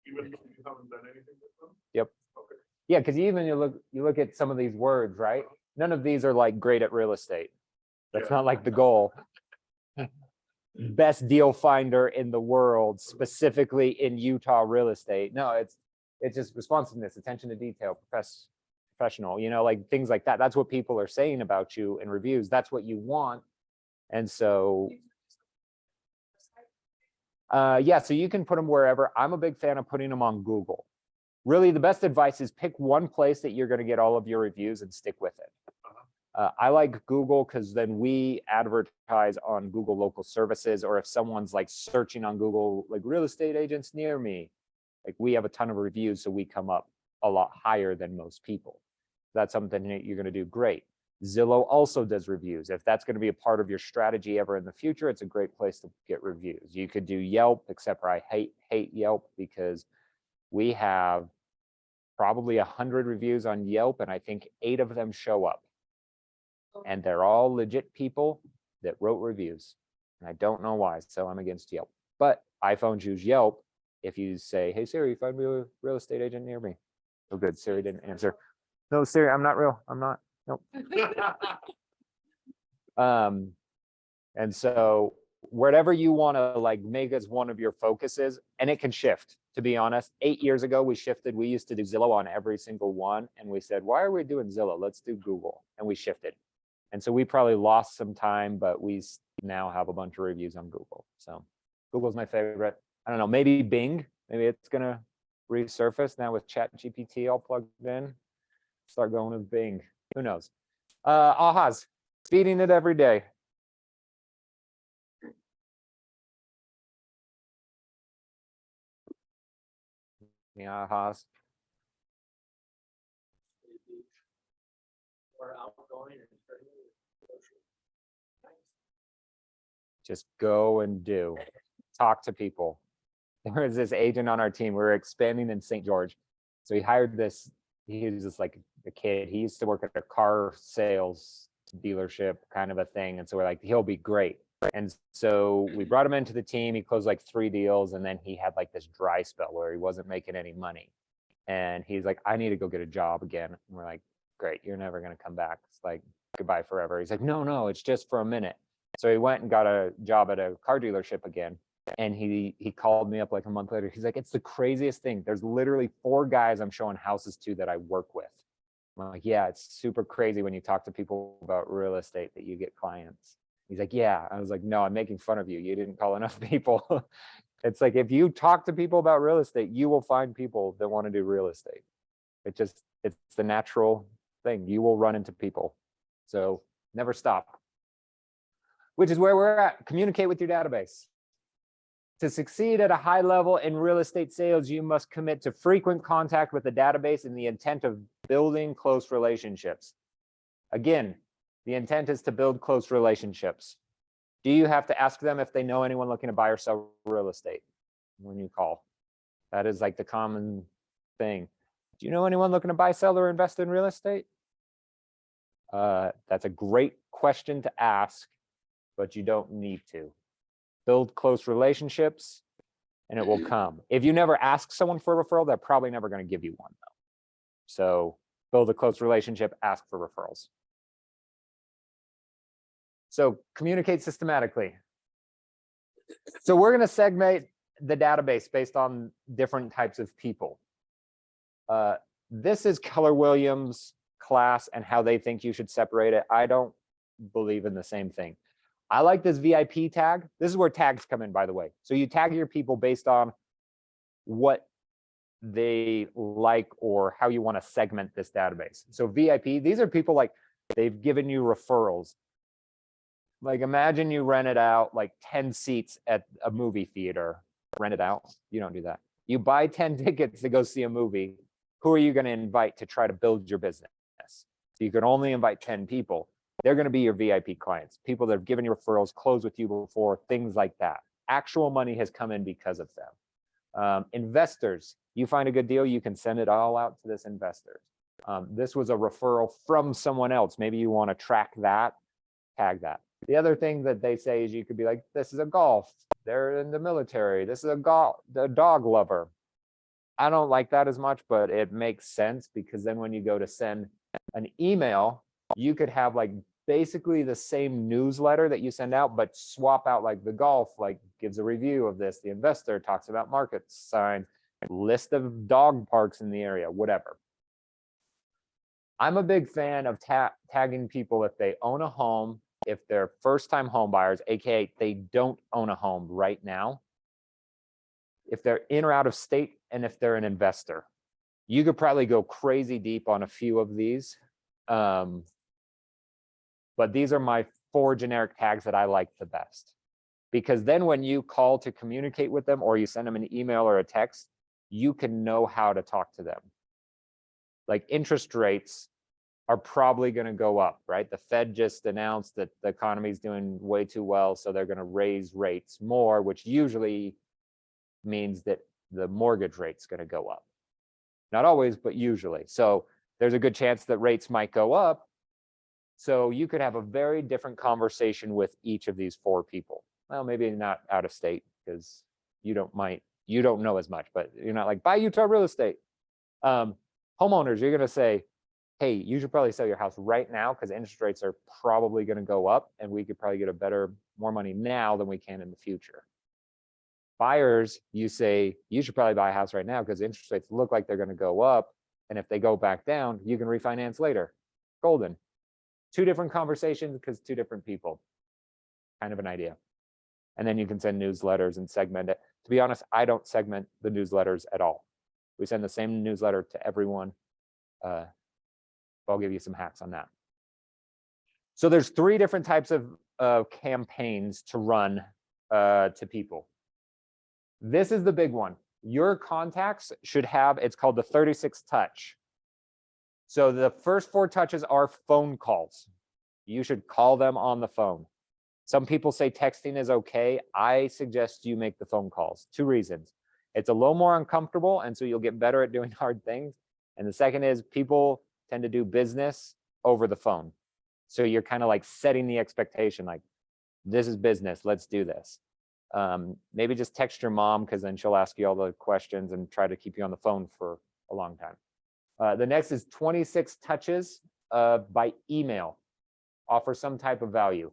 Even though you haven't done anything with them? Yep. Okay. Yeah, because even you look at some of these words, right? None of these are like great at real estate. That's Yeah. not like the goal. Best deal finder in the world, specifically in Utah real estate. No, it's just responsiveness, attention to detail, professional, like things like that. That's what people are saying about you in reviews. That's what you want. And so Yeah, so you can put them wherever. I'm a big fan of putting them on Google. Really, the best advice is pick one place that you're going to get all of your reviews and stick with it. I like Google because then we advertise on Google local services, or if someone's like searching on Google, like real estate agents near me, like we have a ton of reviews, so we come up a lot higher than most people. That's something that you're going to do great. Zillow also does reviews. If that's going to be a part of your strategy ever in the future, it's a great place to get reviews. You could do Yelp, except for I hate Yelp because we have probably 100 reviews on Yelp, and I think 8 of them show up. And they're all legit people that wrote reviews. And I don't know why, so I'm against Yelp. But iPhones use Yelp if you say, hey Siri, find me a real estate agent near me. Oh good, Siri didn't answer. No, Siri, I'm not real. I'm not. Nope. And so whatever you want to like make as one of your focuses, and it can shift, to be honest. 8 years ago, we shifted. We used to do Zillow on every single one. And we said, why are we doing Zillow? Let's do Google. And we shifted. And so we probably lost some time, but we now have a bunch of reviews on Google. So Google's my favorite. I don't know, maybe Bing, maybe it's going to resurface now with ChatGPT all plugged in. Start going with Bing. Who knows? Ahas, feeding it every day. Yeah, ahas. Or outgoing and friendly. Nice. Just go and do. Talk to people. There was this agent on our team. We were expanding in St. George. So he hired this, he was just like a kid. He used to work at a car sales dealership kind of a thing. And so we're like, he'll be great. And so we brought him into the team. He closed like 3 deals, and then he had like this dry spell where he wasn't making any money. And he's like, I need to go get a job again. And we're like, great, you're never going to come back. It's like, goodbye forever. He's like, no, it's just for a minute. So he went and got a job at a car dealership again. And he called me up like a month later. He's like, it's the craziest thing. There's literally 4 guys I'm showing houses to that I work with. I'm like, yeah, it's super crazy when you talk to people about real estate that you get clients. He's like, yeah. I was like, no, I'm making fun of you. You didn't call enough people. It's like, if you talk to people about real estate, you will find people that want to do real estate. It's the natural thing. You will run into people. So never stop. Which is where we're at. Communicate with your database. To succeed at a high level in real estate sales, you must commit to frequent contact with the database in the intent of building close relationships. Again, the intent is to build close relationships. Do you have to ask them if they know anyone looking to buy or sell real estate when you call? That is like the common thing. Do you know anyone looking to buy, sell, or invest in real estate? That's a great question to ask, but you don't need to. Build close relationships and it will come. If you never ask someone for a referral, they're probably never going to give you one though. So build a close relationship, ask for referrals. So communicate systematically. So we're going to segment the database based on different types of people. This is Keller Williams' class and how they think you should separate it. I don't believe in the same thing. I like this VIP tag. This is where tags come in, by the way. So you tag your people based on what they like or how you want to segment this database. So VIP, these are people like they've given you referrals. Like imagine you rented out like 10 seats at a movie theater. Rent it out. You don't do that. You buy 10 tickets to go see a movie. Who are you going to invite to try to build your business? You can only invite 10 people. They're going to be your VIP clients, people that have given you referrals, closed with you before, things like that. Actual money has come in because of them. Investors, you find a good deal, you can send it all out to this investor. This was a referral from someone else. Maybe you want to track that, tag that. The other thing that they say is you could be like, this is a golf. They're in the military. This is a dog lover. I don't like that as much, but it makes sense because then when you go to send an email, you could have like basically the same newsletter that you send out, but swap out like the golf, like gives a review of this. The investor talks about market signs, list of dog parks in the area, whatever. I'm a big fan of tagging people if they own a home, if they're first-time home buyers, AKA they don't own a home right now. if they're in or out of state, and if they're an investor. You could probably go crazy deep on a few of these. But these are my 4 generic tags that I like the best. Because then when you call to communicate with them or you send them an email or a text, you can know how to talk to them. Like interest rates are probably going to go up, right? The Fed just announced that the economy is doing way too well, so they're going to raise rates more, which usually means that the mortgage rate's going to go up. Not always, but usually. So there's a good chance that rates might go up. So you could have a very different conversation with each of these 4 people. Well, maybe not out of state because you don't know as much, but you're not like buy Utah real estate. Homeowners, you're going to say, hey, you should probably sell your house right now because interest rates are probably going to go up and we could probably get more money now than we can in the future. Buyers, you say, you should probably buy a house right now because interest rates look like they're going to go up. And if they go back down, you can refinance later. Golden. 2 different conversations because 2 different people. Kind of an idea. And then you can send newsletters and segment it. To be honest, I don't segment the newsletters at all. We send the same newsletter to everyone. I'll give you some hacks on that. So there's 3 different types of campaigns to run to people. This is the big one. Your contacts should have, it's called the 36 touch. So the first 4 touches are phone calls. You should call them on the phone. Some people say texting is okay. I suggest you make the phone calls. 2 reasons. It's a little more uncomfortable, and so you'll get better at doing hard things. And the second is people tend to do business over the phone. So you're kind of like setting the expectation, like, this is business, let's do this. Maybe just text your mom because then she'll ask you all the questions and try to keep you on the phone for a long time. The next is 26 touches by email. Offer some type of value.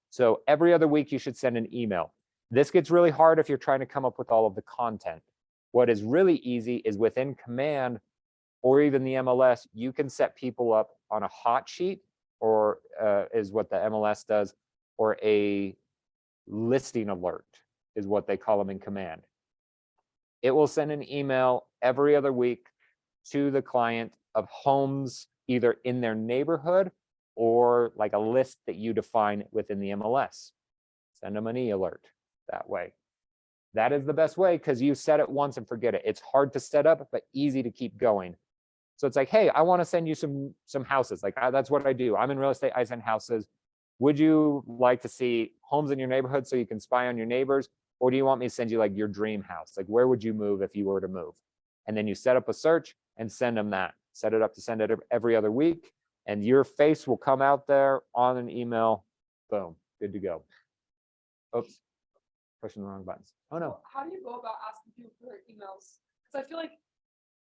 So every other week you should send an email. This gets really hard if you're trying to come up with all of the content. What is really easy is within Command or even the MLS, you can set people up on a hot sheet, or is what the MLS does, or a listing alert is what they call them in Command. It will send an email every other week to the client of homes either in their neighborhood or like a list that you define within the MLS. Send them an e-alert that way. That is the best way because you set it once and forget it. It's hard to set up, but easy to keep going. So it's like, hey, I want to send you some houses. Like that's what I do. I'm in real estate. I send houses. Would you like to see homes in your neighborhood so you can spy on your neighbors? Or do you want me to send you like your dream house? Like where would you move if you were to move? And then you set up a search and send them that. Set it up to send it every other week. And your face will come out there on an email. Boom, good to go. Oops, pushing the wrong buttons. Oh no. How do you go about asking people for their emails? Because I feel like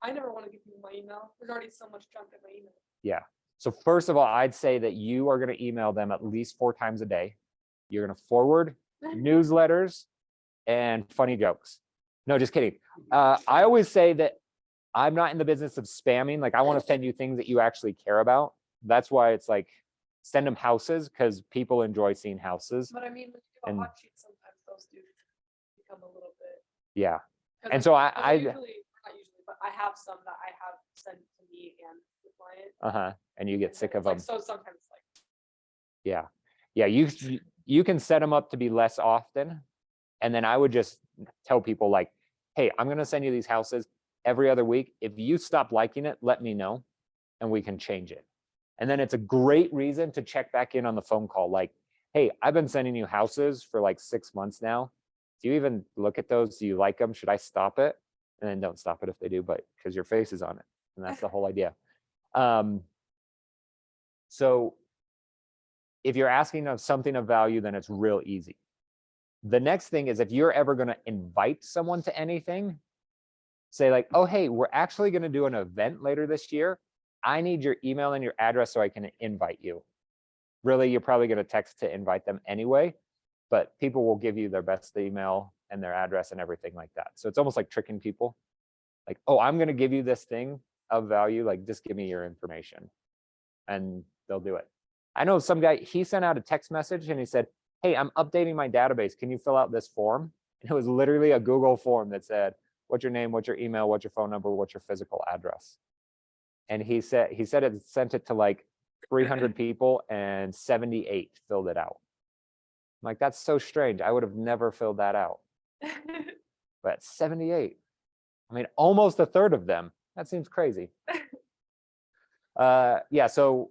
I never want to give people my email. There's already so much junk in my email. Yeah. So first of all, I'd say that you are going to email them at least 4 times a day. You're going to forward newsletters and funny jokes. No, just kidding. I always say that I'm not in the business of spamming. Like I want to send you things that you actually care about. That's why it's like send them houses because people enjoy seeing houses. But I mean, when you do a And- hot sheet, sometimes those do become a little bit. Yeah. 'cause And so I usually, not usually, but I have some that I have sent to me and the client. and you get and sick then of it's them. like, so sometimes it's like, Yeah, you can set them up to be less often. And then I would just tell people like, hey, I'm going to send you these houses every other week. If you stop liking it, let me know and we can change it. And then it's a great reason to check back in on the phone call. Like, hey, I've been sending you houses for like 6 months now. Do you even look at those? Do you like them? Should I stop it? And then don't stop it if they do, but because your face is on it. And that's the whole idea. So if you're asking of something of value, then it's real easy. The next thing is if you're ever going to invite someone to anything, say like, oh, hey, we're actually going to do an event later this year. I need your email and your address so I can invite you. Really, you're probably going to text to invite them anyway, but people will give you their best email and their address and everything like that. So it's almost like tricking people. Like, oh, I'm going to give you this thing of value. Like, just give me your information and they'll do it. I know some guy, he sent out a text message and he said, hey, I'm updating my database. Can you fill out this form? And it was literally a Google form that said, what's your name, what's your email, what's your phone number, what's your physical address? And he said it sent it to like 300 people and 78 filled it out. I'm like, that's so strange. I would have never filled that out. But 78, I mean, almost a third of them. That seems crazy. Yeah, so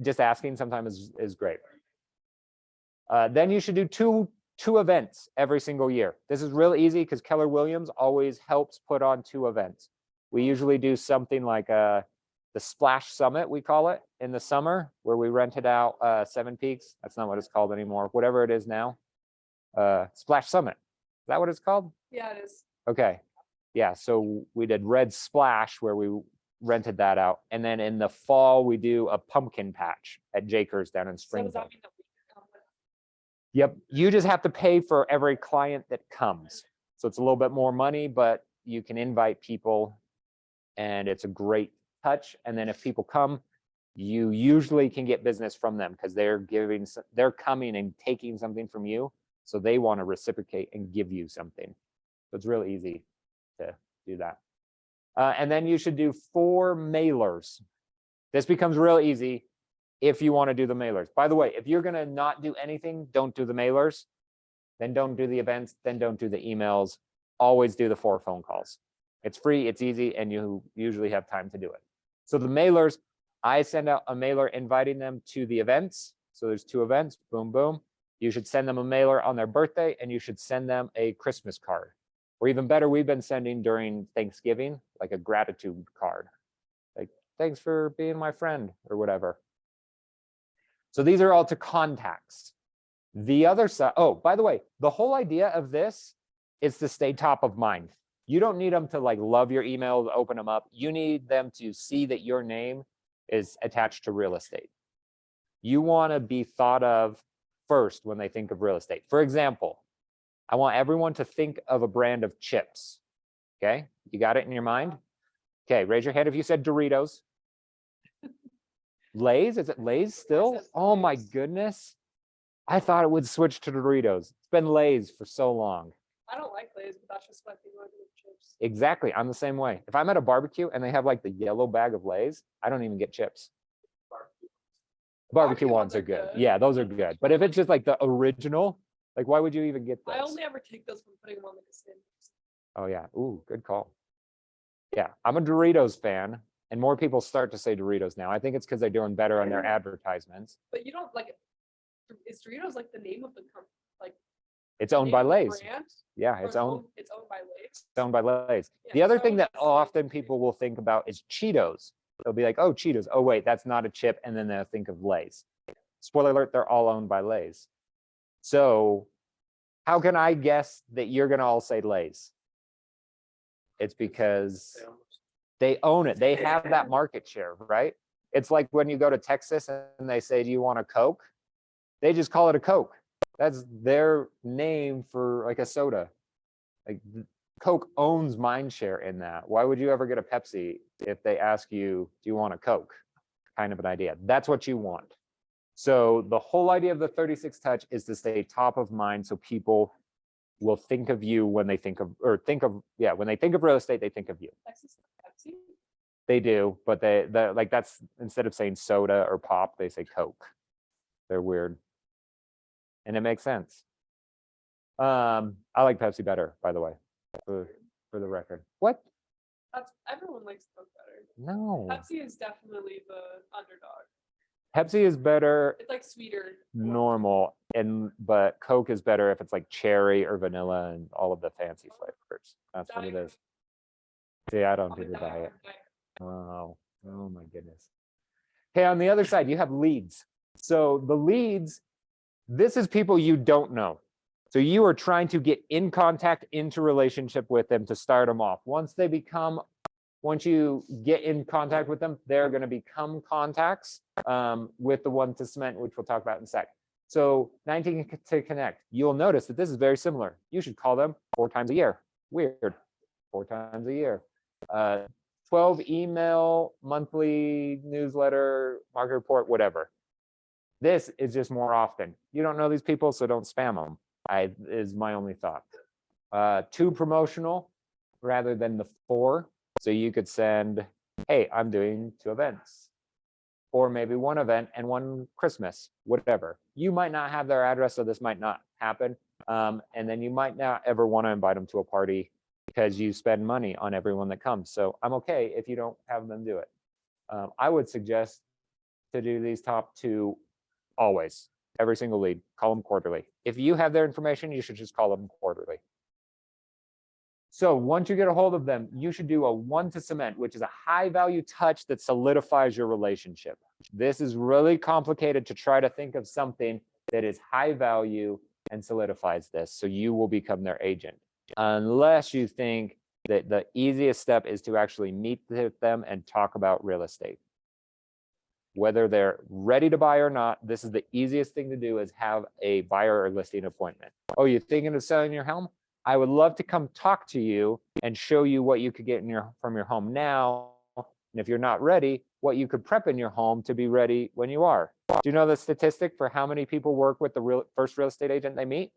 just asking sometimes is great. Then you should do two events every single year. This is real easy because Keller Williams always helps put on 2 events. We usually do something like the Splash Summit, we call it, in the summer, where we rented out 7 Peaks. That's not what it's called anymore. Whatever it is now. Splash Summit. Is that what it's called? Yeah, it is. Okay. Yeah, so we did Red Splash where we rented that out. And then in the fall, we do a pumpkin patch at Jakers down in So does Springfield. that mean that we can come with? Yep, you just have to pay for every client that comes. So it's a little bit more money, but you can invite people and it's a great touch. And then if people come, you usually can get business from them because they're coming and taking something from you. So they want to reciprocate and give you something. So it's real easy to do that. And then you should do 4 mailers. This becomes real easy if you want to do the mailers. By the way, if you're going to not do anything, don't do the mailers, then don't do the events, then don't do the emails. Always do the 4 phone calls. It's free, it's easy, and you usually have time to do it. So the mailers, I send out a mailer inviting them to the events. So there's 2 events, boom, boom. You should send them a mailer on their birthday, and you should send them a Christmas card. Or even better, we've been sending during Thanksgiving, like a gratitude card. Like, thanks for being my friend, or whatever. So these are all to contacts. The other side, oh, by the way, the whole idea of this is to stay top of mind. You don't need them to like love your emails, open them up. You need them to see that your name is attached to real estate. You want to be thought of first when they think of real estate. For example, I want everyone to think of a brand of chips. Okay, you got it in your mind? Okay, raise your hand if you said Doritos. Lay's, is it Lay's still? said Oh my Lay's. goodness. I thought it would switch to Doritos. It's been Lay's for so long. I don't like Lay's, but that's just what they want to do with chips. Exactly, I'm the same way. If I'm at a barbecue and they have like the yellow bag of Lay's, I don't even get chips. Barbecue ones are good. Yeah, those are good. But if it's just like the original, like why would you even get I those? only ever take those when putting them on like a stand. Oh yeah, ooh, good call. Yeah, I'm a Doritos fan, and more people start to say Doritos now. I think it's because they're doing better on their advertisements. But you don't like, is Doritos like the name of the company? Like It's owned name by of the Lay's. brand? Yeah, Or it's owned It's owned by Lay's. It's owned by Lay's. Yeah, The other so thing that that's like- often people will think about is Cheetos. They'll be like, oh, Cheetos. Oh, wait, that's not a chip. And then they'll think of Lay's. Spoiler alert, they're all owned by Lay's. So how can I guess that you're going to all say Lay's? It's because they own it. They have that market share, right? It's like when you go to Texas and they say, do you want a Coke? They just call it a Coke. That's their name for like a soda. Like Coke owns mind share in that. Why would you ever get a Pepsi if they ask you, do you want a Coke? Kind of an idea. That's what you want. So the whole idea of the 36 touch is to stay top of mind so people will think of you when they think of, when they think of real estate, they think of you. Texas Pepsi? They do, but they like that's instead of saying soda or pop, they say Coke. They're weird. And it makes sense. I like Pepsi better, by the way, for the record. What? That's everyone likes Coke better. No. Pepsi is definitely the underdog. Pepsi is better It's like sweeter. normal, but Coke is better if it's like cherry or vanilla and all of the fancy flavors. That's what it is. See, I don't do the diet. Oh my goodness. Okay, on the other side, you have leads. So the leads, this is people you don't know. So you are trying to get in contact, into relationship with them to start them off. Once you get in contact with them, they're going to become contacts with the One to Cement, which we'll talk about in a sec. So 19 to connect. You'll notice that this is very similar. You should call them 4 times a year. Weird. 4 times a year. 12 email, monthly newsletter, market report, whatever. This is just more often. You don't know these people, so don't spam them. is my only thought. 2 promotional rather than the 4. So you could send, hey, I'm doing 2 events. Or maybe 1 event and 1 Christmas, whatever. You might not have their address, so this might not happen. And then you might not ever want to invite them to a party because you spend money on everyone that comes. So I'm okay if you don't have them do it. I would suggest to do these top 2 always, every single lead, call them quarterly. If you have their information, you should just call them quarterly. So once you get a hold of them, you should do a 1 to cement, which is a high value touch that solidifies your relationship. This is really complicated to try to think of something that is high value and solidifies this. So you will become their agent. Unless you think that the easiest step is to actually meet with them and talk about real estate. Whether they're ready to buy or not, this is the easiest thing to do, is have a buyer or listing appointment. Oh, you're thinking of selling your home? I would love to come talk to you and show you what you could get from your home now. And if you're not ready, what you could prep in your home to be ready when you are. Do you know the statistic for how many people work with the first real estate agent they meet?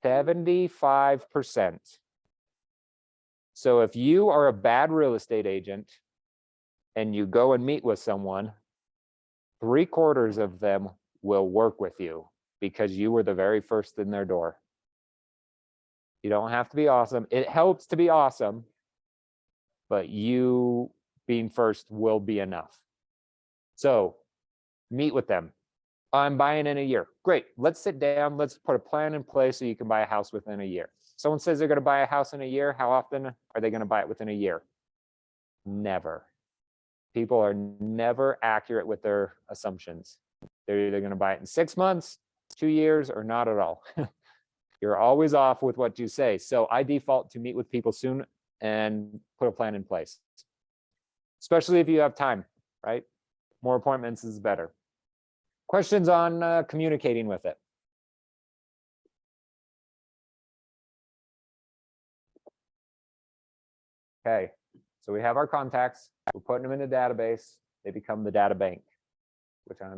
75%. So if you are a bad real estate agent and you go and meet with someone, 3/4 of them will work with you because you were the very first in their door. You don't have to be awesome. It helps to be awesome, but you being first will be enough. So meet with them. I'm buying in a year. Great. Let's sit down. Let's put a plan in place so you can buy a house within a year. Someone says they're going to buy a house in a year. How often are they going to buy it within a year? Never. People are never accurate with their assumptions. They're either going to buy it in 6 months, 2 years, or not at all. You're always off with what you say. So I default to meet with people soon and put a plan in place, especially if you have time, right? More appointments is better. Questions on communicating with it? Okay, so we have our contacts. We're putting them in the database. They become the data bank, which I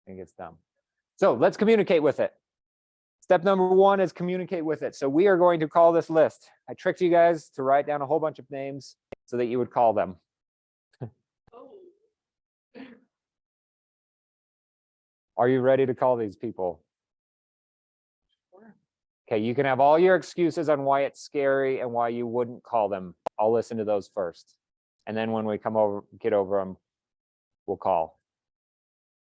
think it's dumb. So let's communicate with it. Step number 1 is communicate with it. So we are going to call this list. I tricked you guys to write down a whole bunch of names so that you would call them. Oh. Are you ready to call these people? Okay, you can have all your excuses on why it's scary and why you wouldn't call them. I'll listen to those first. And then when we get over them, we'll call.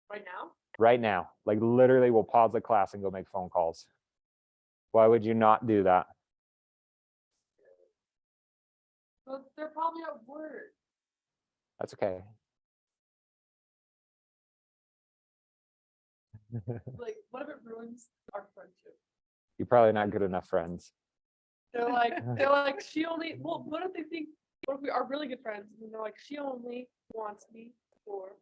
Right now? Right now. Like literally we'll pause the class and go make phone calls. Why would you not do that? But they're probably at work. That's okay. Like, what if it ruins our friendship? You're probably not good enough friends. They're like, she only, well, what if they think, what if we are really good friends? And they're like, she only wants me for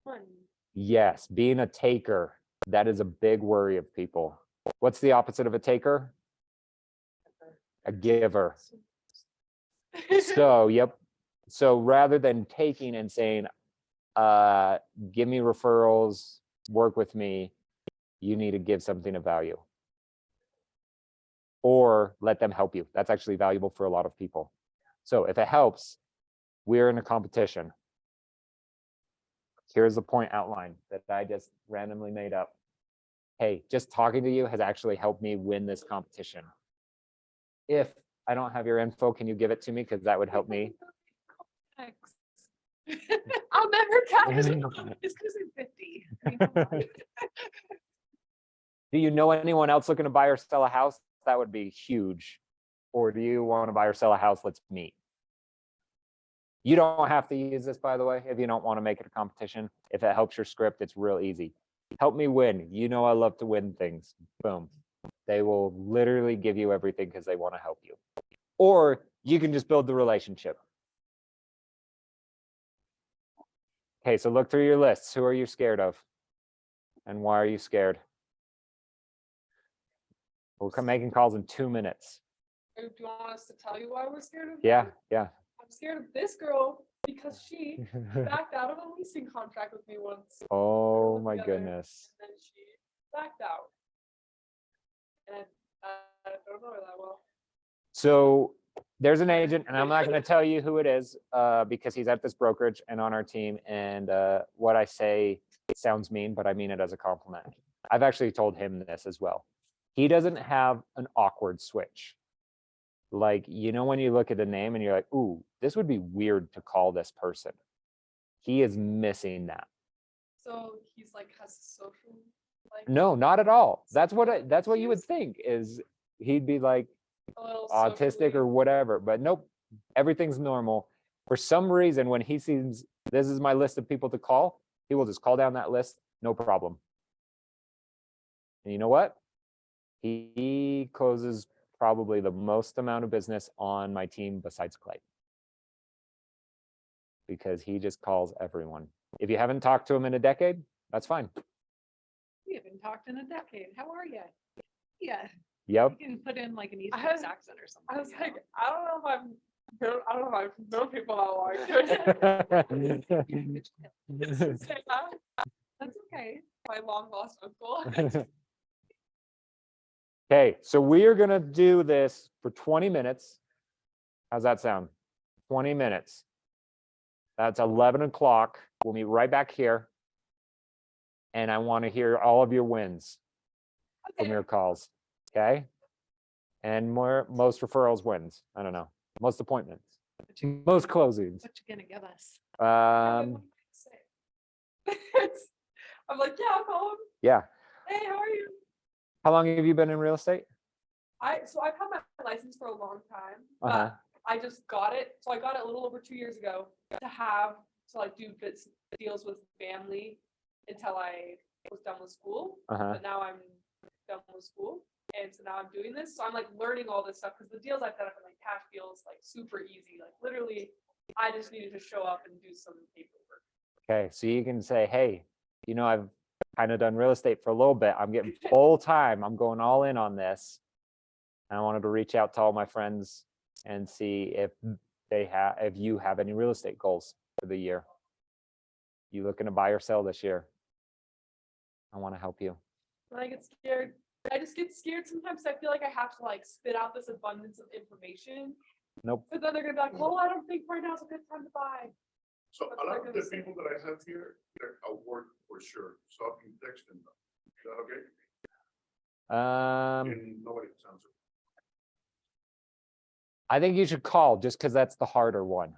money. Yes, being a taker, that is a big worry of people. What's the opposite of a taker? A giver. So, yep. So rather than taking and saying, give me referrals, work with me, you need to give something of value. Or let them help you. That's actually valuable for a lot of people. So if it helps, we're in a competition. Here's the point outline that I just randomly made up. Hey, just talking to you has actually helped me win this competition. If I don't have your info, can you give it to me? Because that would help me. I'll never count. It's because I'm 50. Do you know anyone else looking to buy or sell a house? That would be huge. Or do you want to buy or sell a house? Let's meet. You don't have to use this, by the way, if you don't want to make it a competition. If it helps your script, it's real easy. Help me win. You know I love to win things. Boom. They will literally give you everything because they want to help you. Or you can just build the relationship. Okay, so look through your lists. Who are you scared of? And why are you scared? We'll come making calls in 2 minutes. Do you want us to tell you why we're scared of Yeah, them? yeah. I'm scared of this girl because she backed out of a leasing contract with me once. Oh my together. goodness. And then she backed out. and I don't know her that well. So there's an agent, and I'm not going to tell you who it is because he's at this brokerage and on our team. And what I say sounds mean, but I mean it as a compliment. I've actually told him this as well. He doesn't have an awkward switch. Like, you know, when you look at a name and you're like, ooh, this would be weird to call this person. He is missing that. So he's like has social like No, not at all. That's what you would Confused? think is he'd be like a little autistic socially- or whatever, but nope, everything's normal. For some reason, when he sees this is my list of people to call, he will just call down that list, no problem. And you know what? He closes probably the most amount of business on my team besides Clay. Because he just calls everyone. If you haven't talked to him in a decade, that's fine. We haven't talked in a decade. How are you? Yeah, Yep. you can put in like an East I Coast had- accent or something. I was you know? like, I don't know if I've known people that long. Say that. That's okay. My long lost uncle. Okay, so we are gonna do this for 20 minutes. How's that sound? 20 minutes. That's 11 o'clock. We'll meet right back here. And I want to hear all of your wins from Okay. your calls, okay? And most referrals wins. I don't know. Most appointments, most closings. What you gonna give us? I'm like, yeah, I'll call him. Yeah. Hey, how are you? How long have you been in real estate? So I've had my license for a long time, Uh-huh. but I just got it. So I got it a little over 2 years ago to like do bits deals with family until I was done with school. Uh-huh. But now I'm done with school. And so now I'm doing this. So I'm like learning all this stuff because the deals I've done have been like cash deals, like super easy. Like literally, I just needed to show up and do some paperwork. Okay, so you can say, hey, you know, I've kind of done real estate for a little bit. I'm getting full time. I'm going all in on this. And I wanted to reach out to all my friends and see if if you have any real estate goals for the year. You looking to buy or sell this year? I want to help you. When I get scared, I just get scared sometimes. I feel like I have to like spit out this abundance of information. Nope. But then they're gonna be like, well, I don't think right now is a good time to buy. So What a they're lot of gonna the say. people that I have here, they're at work for sure, so I can text them. Is that okay? And nobody can answer. I think you should call just because that's the harder one.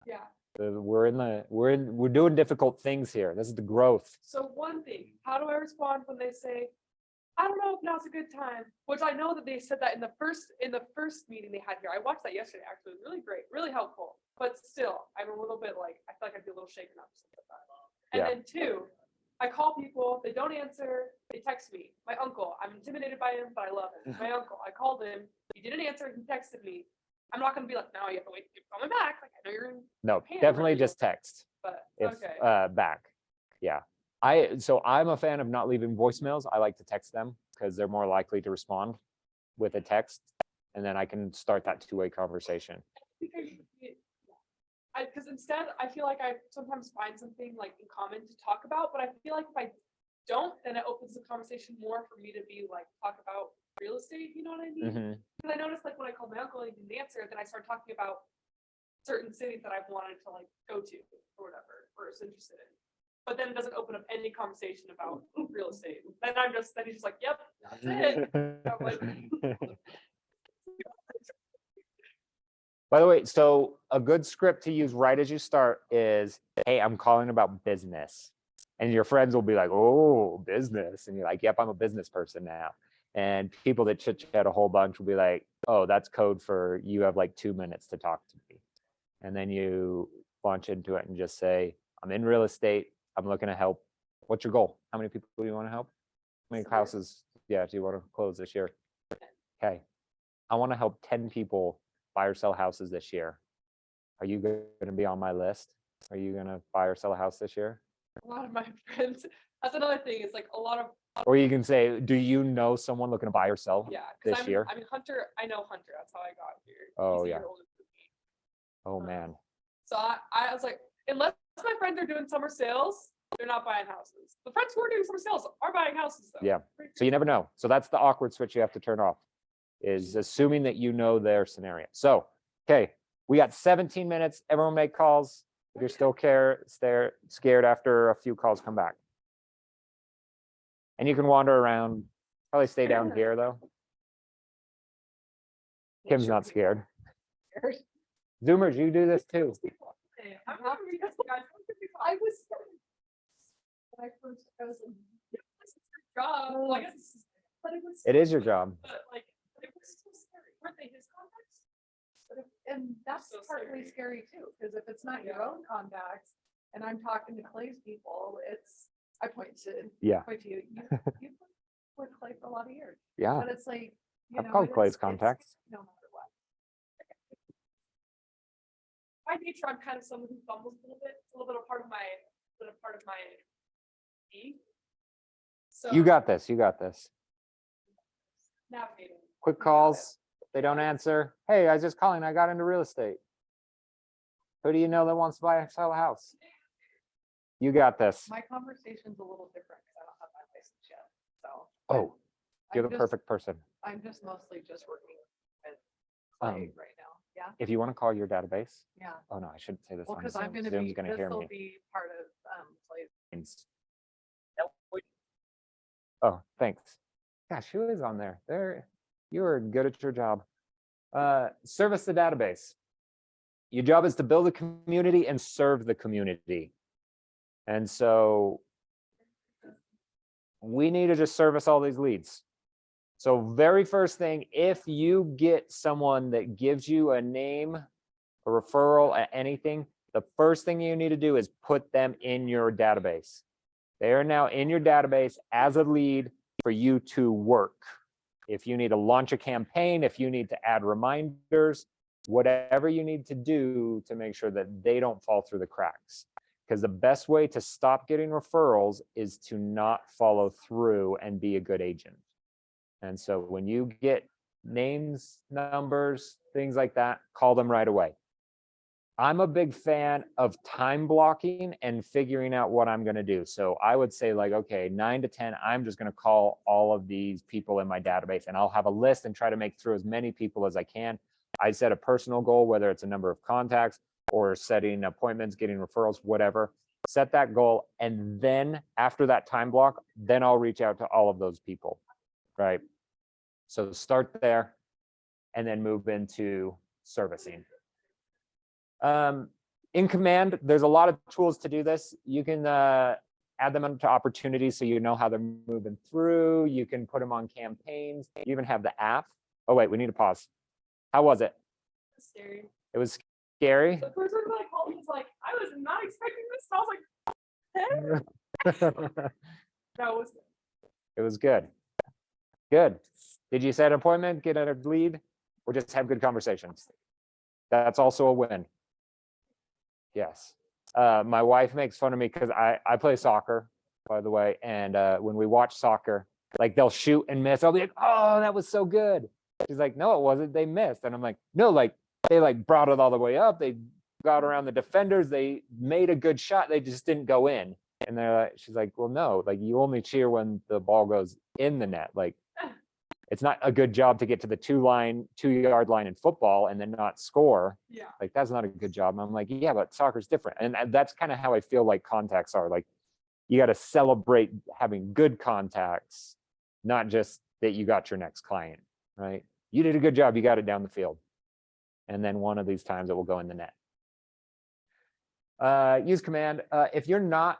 Yeah. We're doing difficult things here. This is the growth. So one thing, how do I respond when they say, I don't know if now's a good time, which I know that they said that in the first meeting they had here. I watched that yesterday, actually. It was really great, really helpful. But still, I'm a little bit like, I feel like I'd be a little shaken up. With that. And Yeah. then two, I call people, they don't answer, they text me. My uncle, I'm intimidated by him, but I love him. My uncle, I called him, he didn't answer, he texted me. I'm not gonna be like, no, you have to wait to keep coming back. Like, I know you're in, No, Can't definitely really. just text. but If okay. back. Yeah. So I'm a fan of not leaving voicemails. I like to text them because they're more likely to respond with a text. And then I can start that two-way conversation. Because instead, I feel like I sometimes find something like in common to talk about, but I feel like if I don't, then it opens the conversation more for me to be like, talk about real estate, you know what I mean? Mhm. Because I noticed like when I called my uncle and he didn't answer, then I started talking about certain cities that I've wanted to like go to or whatever, or is interested in. But then it doesn't open up any conversation about real estate. Then he's just like, yep, that's it. I'm like, By the way, so a good script to use right as you start is, hey, I'm calling about business. And your friends will be like, oh, business. And you're like, yep, I'm a business person now. And people that chit chat a whole bunch will be like, oh, that's code for you have like 2 minutes to talk to me. And then you launch into it and just say, I'm in real estate. I'm looking to help. What's your goal? How many people do you want to help? How many So houses, do you want to close this year? Okay. I want to help 10 people buy or sell houses this year. Are you going to be on my list? Are you going to buy or sell a house this year? a lot of my friends, that's another thing. It's like a lot of, Or you can say, do you know someone looking to buy or sell? yeah. This Because year? I mean, Hunter, I know Hunter. That's how I got here. Oh, He's a yeah. year older than me. Oh, man. So I was like, unless my friends are doing summer sales, they're not buying houses. The friends who are doing some sales are buying houses though. Yeah. So you never know. So that's the awkward switch you have to turn off, is assuming that you know their scenario. So, okay, we got 17 minutes. Everyone make calls. If you're still scared after a few calls come back. And you can wander around, probably stay down here though. Kim's not scared. Zoomers, you do this too. I'm not because guys, I was. When I first, I was like, this is your job. Well, I guess this is, but it was. It is your job. but like, it was still scary. Weren't they his contacts? And that's So partly scary too, because if it's not your own contacts, and I'm talking to Clay's people, I point to Yeah. you, you with Clay for a lot of years, Yeah. but it's like, you I've know. called it's- Clay's it's contacts. No matter what. By nature, I'm kind of someone who fumbles a little bit. It's a little bit of part of my, me. So You got this. You got this. navigating. Quick got it. calls. They don't answer. Hey, I was just calling. I got into real estate. Who do you know that wants to buy sell a house? You got this. My conversation's a little different, because I don't have my license yet, so. Oh, you're I'm the just- perfect person. I'm just mostly just working with Um, Clay right now, yeah, If you want to call your database. yeah. Oh, no, I shouldn't say this Well, on because I'm Zoom. gonna Zoom's be, gonna this hear will me. be part of, Clay's. Oh, thanks. Gosh, who is on there? You are good at your job. Service the database. Your job is to build a community and serve the community. And so we need to just service all these leads. So very first thing, if you get someone that gives you a name, a referral, anything, the first thing you need to do is put them in your database. They are now in your database as a lead for you to work. If you need to launch a campaign, if you need to add reminders, whatever you need to do to make sure that they don't fall through the cracks. Because the best way to stop getting referrals is to not follow through and be a good agent. And so when you get names, numbers, things like that, call them right away. I'm a big fan of time blocking and figuring out what I'm going to do. So I would say like, okay, 9 to 10, I'm just going to call all of these people in my database, and I'll have a list and try to make through as many people as I can. I set a personal goal, whether it's a number of contacts or setting appointments, getting referrals, whatever. Set that goal. And then after that time block, then I'll reach out to all of those people, right? So start there and then move into servicing. In Command, there's a lot of tools to do this. You can add them into opportunities so you know how they're moving through. You can put them on campaigns. You even have the app. Oh, wait, we need to pause. How was it? It's scary. It was scary. The person that called me was like, I was not expecting this. And I was like, that was It was good. Good. Did you set an appointment, get a lead, or just have good conversations? That's also a win. Yes. My wife makes fun of me because I play soccer, by the way. And when we watch soccer, like they'll shoot and miss. I'll be like, oh, that was so good. She's like, no, it wasn't. They missed. And I'm like, no, like they like brought it all the way up. They got around the defenders. They made a good shot. They just didn't go in. And she's like, well, no, like you only cheer when the ball goes in the net. Like it's not a good job to get to the 2-yard line in football and then not score. yeah. Like that's not a good job. And I'm like, yeah, but soccer's different. And that's kind of how I feel like contacts are. Like you got to celebrate having good contacts, not just that you got your next client, right? You did a good job. You got it down the field. And then one of these times it will go in the net. Use Command. If you're not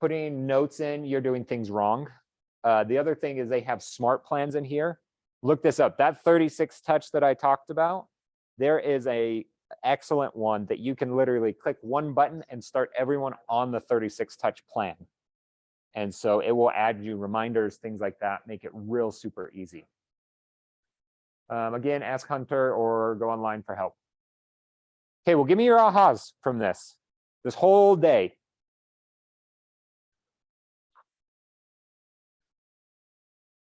putting notes in, you're doing things wrong. The other thing is they have smart plans in here. Look this up. That 36 touch that I talked about, there is a excellent one that you can literally click one button and start everyone on the 36 touch plan. And so it will add you reminders, things like that, make it real super easy. Again, ask Hunter or go online for help. Okay, well, give me your ahas from this whole day.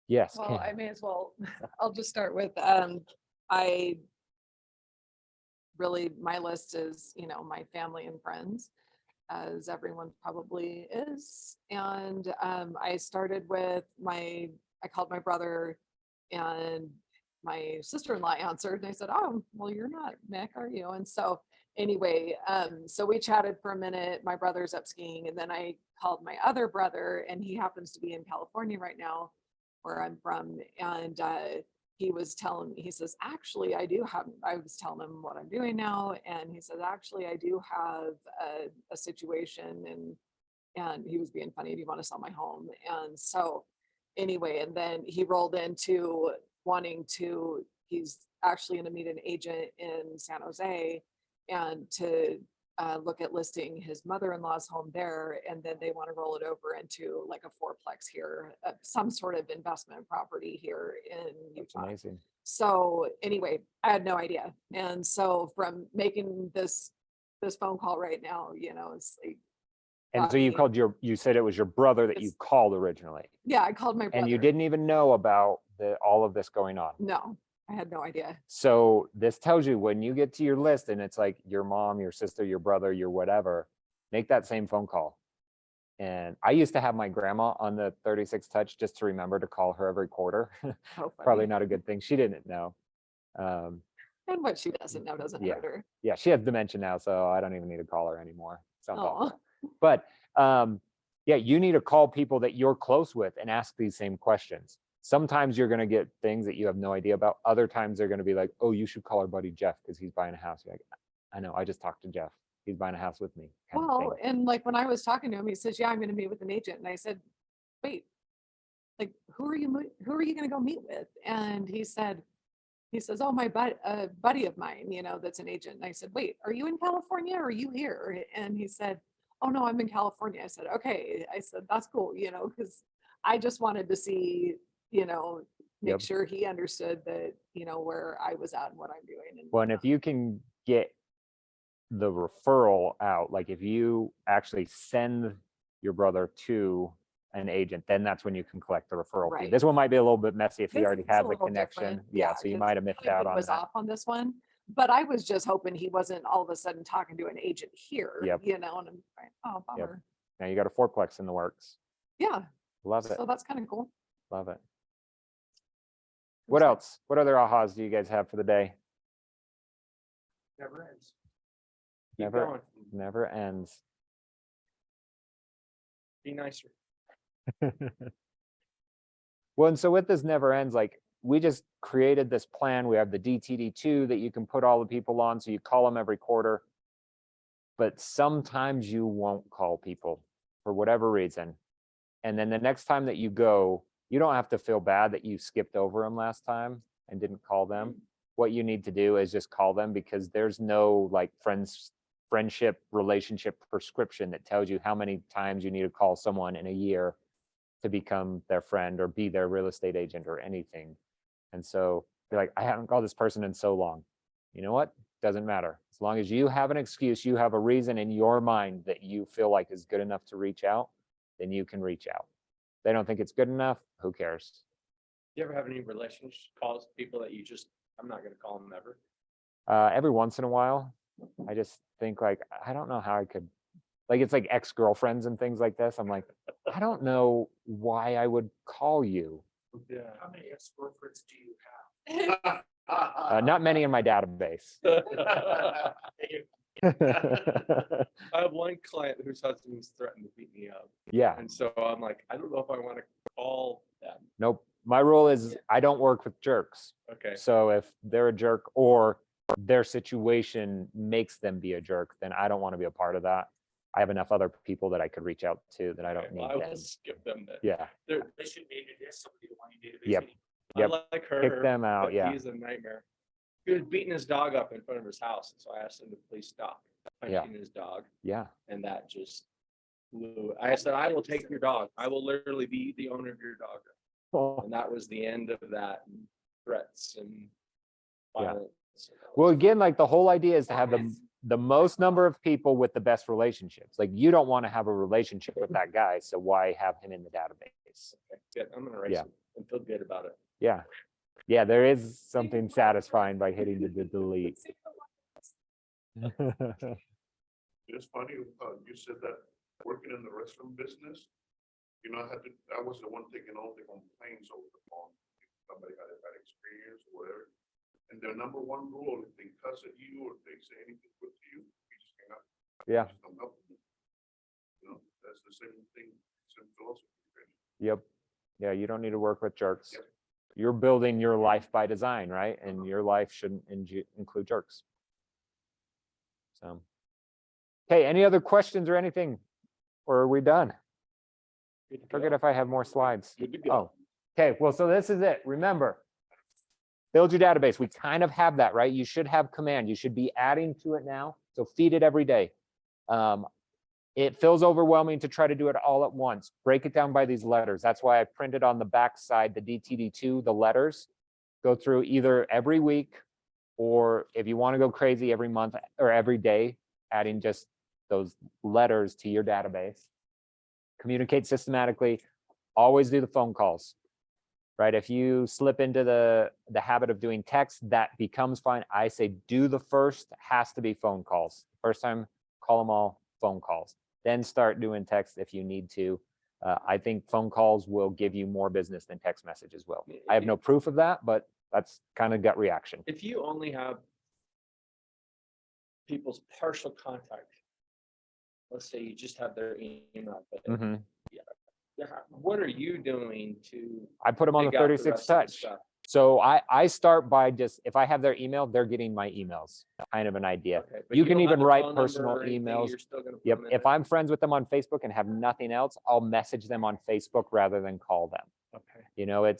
Yes. Well, Kim. I may as well, I'll just start with, my list is, my family and friends. as everyone probably is. And I started with I called my brother, and my sister-in-law answered, and I said, oh, well, you're not Mick, are you? And so anyway, so we chatted for a minute. My brother's up skiing, and then I called my other brother, and he happens to be in California right now, where I'm from. And he was telling me, he says, actually, I was telling him what I'm doing now. And he says, actually, I do have a situation, and he was being funny. Do you want to sell my home? And so anyway, and then he rolled into he's actually going to meet an agent in San Jose, and to look at listing his mother-in-law's home there, and then they want to roll it over into like a fourplex here, some sort of investment property here in That's Utah. amazing. So anyway, I had no idea. And so from making this phone call right now, it's like, And so you me. you said it was your brother that you It's- called originally, yeah, I called my brother. and you didn't even know about all of this going on. No, I had no idea. So this tells you when you get to your list and it's like your mom, your sister, your brother, your whatever, make that same phone call. And I used to have my grandma on the 36 touch just to remember to call her every quarter. How Probably funny. not a good thing. She didn't know. Um, And what she doesn't know doesn't Yeah. hurt her. yeah, she has dementia now, so I don't even need to call her anymore. Sounds Aw. awful. But yeah, you need to call people that you're close with and ask these same questions. Sometimes you're going to get things that you have no idea about. Other times they're going to be like, oh, you should call our buddy Jeff because he's buying a house. You're like, I know, I just talked to Jeff. He's buying a house with me. kind of thing. Well, and like when I was talking to him, he says, yeah, I'm going to meet with an agent. And I said, wait, like, who are you going to go meet with? And he says, oh, my buddy of mine, that's an agent. And I said, wait, are you in California or are you here? And he said, oh no, I'm in California. I said, okay. I said, that's cool, because I just wanted to see, make Yep. sure he understood that, where I was at and what I'm doing. And Well, and if you can get the referral out, like if you actually send your brother to an agent, then that's when you can collect the referral fee. Right. This one might be a little bit messy if he This already is a has the little connection. different, Yeah, so you 'cause might have missed out Hollywood on was that. off on this one, but I was just hoping he wasn't all of a sudden talking to an agent here, Yep. and I'm like, oh, bummer. Now you got a fourplex in the works. Yeah, Love it. so that's kind of cool. Love it. What else? What other ahas do you guys have for the day? Never ends. Keep Never- going. Never ends. Be nicer. Well, and so with this never ends, like we just created this plan. We have the DTD2 that you can put all the people on. So you call them every quarter. But sometimes you won't call people for whatever reason. And then the next time that you go, you don't have to feel bad that you skipped over them last time and didn't call them. What you need to do is just call them, because there's no like friendship relationship prescription that tells you how many times you need to call someone in a year to become their friend or be their real estate agent or anything. And so you're like, I haven't called this person in so long. You know what? Doesn't matter. As long as you have an excuse, you have a reason in your mind that you feel like is good enough to reach out, then you can reach out. If they don't think it's good enough, who cares? Do you ever have any relationship calls, people that you just, I'm not gonna call them ever? Every once in a while, I just think like, I don't know how I could, like, it's like ex-girlfriends and things like this. I'm like, I don't know why I would call you. Yeah. How many ex-girlfriends do you have? Not many in my database. I have one client whose husband's threatened to beat me up. Yeah, And so I'm like, I don't know if I want to call them. nope. My rule is I don't work with jerks. Okay. So if they're a jerk or their situation makes them be a jerk, then I don't want to be a part of that. I have enough other people that I could reach out to that I don't Okay, need well, I them. will skip them then. Yeah, They're, They should maybe there's somebody that want you database. Yep. anyway. Yep. I like her. kick them out. but Yeah, He's a nightmare. He was beating his dog up in front of his house. So I asked him to please stop Yeah. punching his dog. yeah. And that just blew. I said, I will take your dog. I will literally be the owner of your dog. And that was the end of that, and threats and Yeah. violence. Well, again, like the whole idea is to have the most number of people with the best relationships. Like you don't want to have a relationship with that guy, so why have him in the database? Okay, good. I'm gonna write Yeah. some and feel good about it. Yeah, yeah. There is something satisfying by hitting the delete. It's funny, you said that working in the restaurant business, you know, I was the one taking all the complaints over the phone. Somebody had a bad experience or whatever. And their number one rule, if they cuss at you or if they say anything good to you, you just hang up. Yeah. Just don't help them. You know, that's the same thing, same philosophy. Yep. Yeah, you don't need to work with jerks. Yep. You're building your life by design, right? And your life shouldn't include jerks. So, okay, any other questions or anything? Or are we done? Forget if I have more slides. Good to go. Oh, okay, well, so this is it. Remember, build your database. We kind of have that, right? You should have command. You should be adding to it now. So feed it every day. It feels overwhelming to try to do it all at once. Break it down by these letters. That's why I printed on the back side the DTD2, the letters. Go through either every week, or if you want to go crazy, every month or every day, adding just those letters to your database. Communicate systematically. Always do the phone calls, right? If you slip into the habit of doing text, that becomes fine. I say do the first, has to be phone calls. First time, call them all phone calls. Then start doing text if you need to. I think phone calls will give you more business than text messages will. I have no proof of that, but that's kind of gut reaction. If you only have people's partial contact, let's say you just have their email, but Mhm. what are you doing to? I put them on the dig out 36 rest of the touch. stuff? So I start by just, if I have their email, they're getting my emails, kind of an idea. Okay, but You can don't have even their write phone number personal or anything, emails. you're still gonna put Yep. them in If there? I'm friends with them on Facebook and have nothing else, I'll message them on Facebook rather than call them. Okay. You know,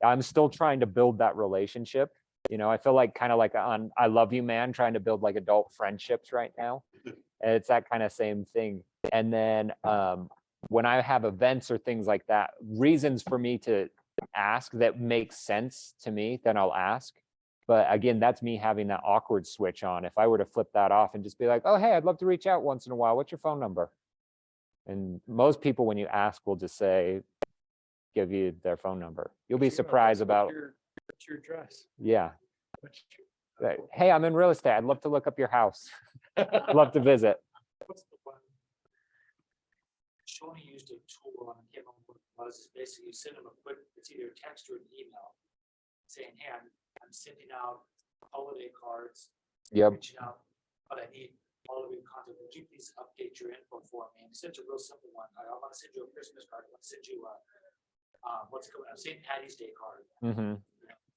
I'm still trying to build that relationship. You know, I feel like kind of like on I Love You Man, trying to build like adult friendships right now. And it's that kind of same thing. And then when I have events or things like that, reasons for me to ask that make sense to me, then I'll ask. But again, that's me having that awkward switch on. If I were to flip that off and just be like, oh, hey, I'd love to reach out once in a while. What's your phone number? And most people, when you ask, will just say, give you their phone number. You'll be What's your email surprised address? about, What's your address? yeah. What's your- Like, hey, I'm in real estate. I'd love to look up your house. Love to visit. What's the one? Shoni used a tool, and I can't remember what it was, it's basically you send them a quick, it's either a text or an email. Saying, hey, I'm sending out holiday cards. Yep. Reaching out, but I need all of your contact, would you please update your info for me? And it's such a real simple one, I want to send you a Christmas card, I want to send you a, what's it called, a St. Patty's Day card. Mhm.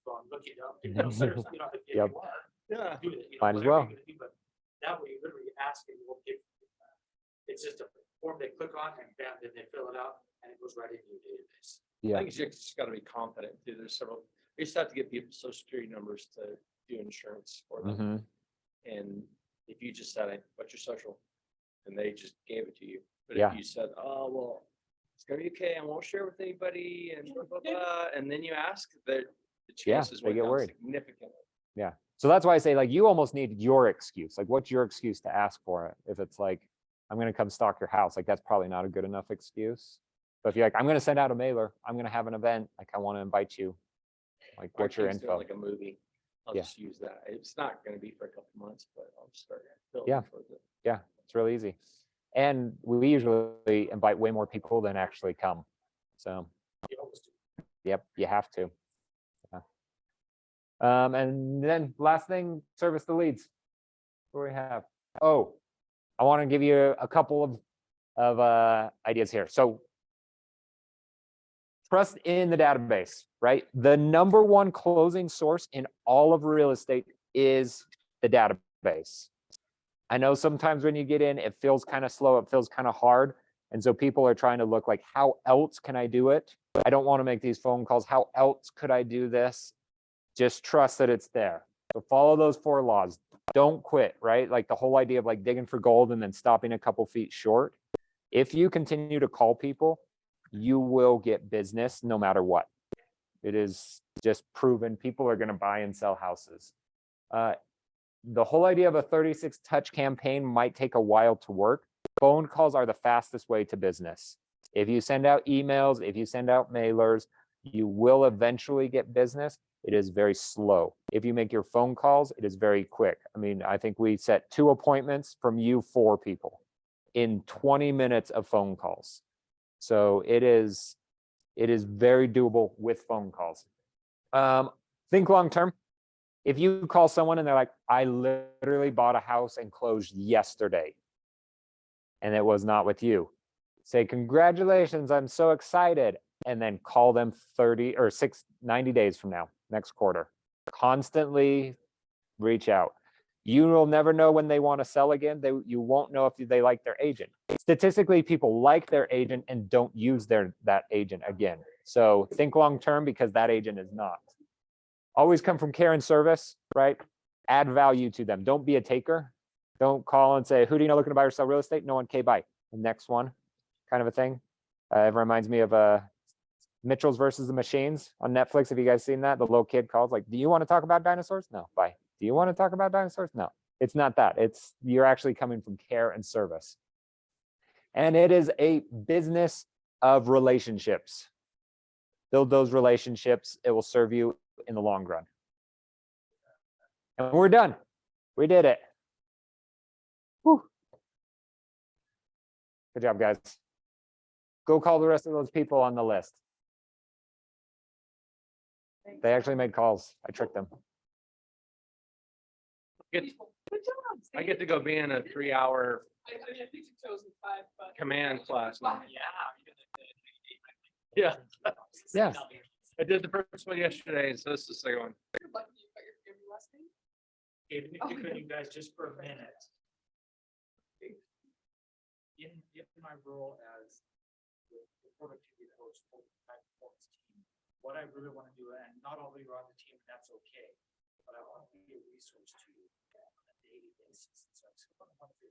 So I'm looking up, you know, seriously, you know, if you Yep. are, Yeah. do it. You know, Might as whatever well. you're gonna do, but that way you literally ask and we'll give. It's just a form they click on and bam, then they fill it out and it goes right into your database. Yeah. I think you just gotta be confident too. There's several, you just have to get people's social security numbers to do insurance for them. Mhm. And if you just said, what's your social? And they just gave it to you. But Yeah. if you said, oh, well, it's gonna be okay, I won't share with anybody and blah, blah, blah, and then you ask, the Yeah, chances they went get down worried. significantly. Yeah. So that's why I say, like, you almost need your excuse. Like, what's your excuse to ask for it? If it's like, I'm going to come stalk your house, like, that's probably not a good enough excuse. But if you're like, I'm going to send out a mailer, I'm going to have an event, like, I want to invite you. Like, Our what's your kid's doing info? Like a movie. I'll Yeah. just use that. It's not gonna be for a couple months, but I'll just start building Yeah. towards it. Yeah, it's really easy. And we usually invite way more people than actually come. So, You always do. yep, you have to. Yeah. And then last thing, service the leads. What do we have? Oh, I want to give you a couple of ideas here. So trust in the database, right? The number one closing source in all of real estate is the database. I know sometimes when you get in, it feels kind of slow, it feels kind of hard. And so people are trying to look like, how else can I do it? I don't want to make these phone calls. How else could I do this? Just trust that it's there. So follow those 4 laws. Don't quit, right? Like the whole idea of like digging for gold and then stopping a couple feet short. If you continue to call people, you will get business no matter what. It is just proven. People are going to buy and sell houses. The whole idea of a 36 touch campaign might take a while to work. Phone calls are the fastest way to business. If you send out emails, if you send out mailers, you will eventually get business. It is very slow. If you make your phone calls, it is very quick. I mean, I think we set 2 appointments from you 4 people. in 20 minutes of phone calls. So it is very doable with phone calls. Think long-term. If you call someone and they're like, I literally bought a house and closed yesterday, and it was not with you, say, congratulations, I'm so excited. And then call them 90 days from now, next quarter. Constantly reach out. You will never know when they want to sell again. You won't know if they like their agent. Statistically, people like their agent and don't use that agent again. So think long-term, because that agent is not. Always come from care and service, right? Add value to them. Don't be a taker. Don't call and say, who do you know looking to buy or sell real estate? No one, okay, bye. The next one, kind of a thing. It reminds me of Mitchell's versus the Machines on Netflix. Have you guys seen that? The little kid calls like, do you want to talk about dinosaurs? No, bye. Do you want to talk about dinosaurs? No, it's not that. You're actually coming from care and service. And it is a business of relationships. Build those relationships. It will serve you in the long run. And we're done. We did it. Whew. Good job, guys. Go call the rest of those people on the list. They actually made calls. I tricked them. Get- Good job. I get to go be in a 3-hour I mean, I think you chose the 5, but. command class. now. Yeah. Yeah. Yeah. I did the first one yesterday, so this is the second one. You're lucky you got your family last name. Even if you could, you guys, just for a minute. In my role as the productivity coach for the high performance team, what I really want to do, and not all of you are on the team, and that's okay, but I want to be a resource to you on a daily basis. So I just want to be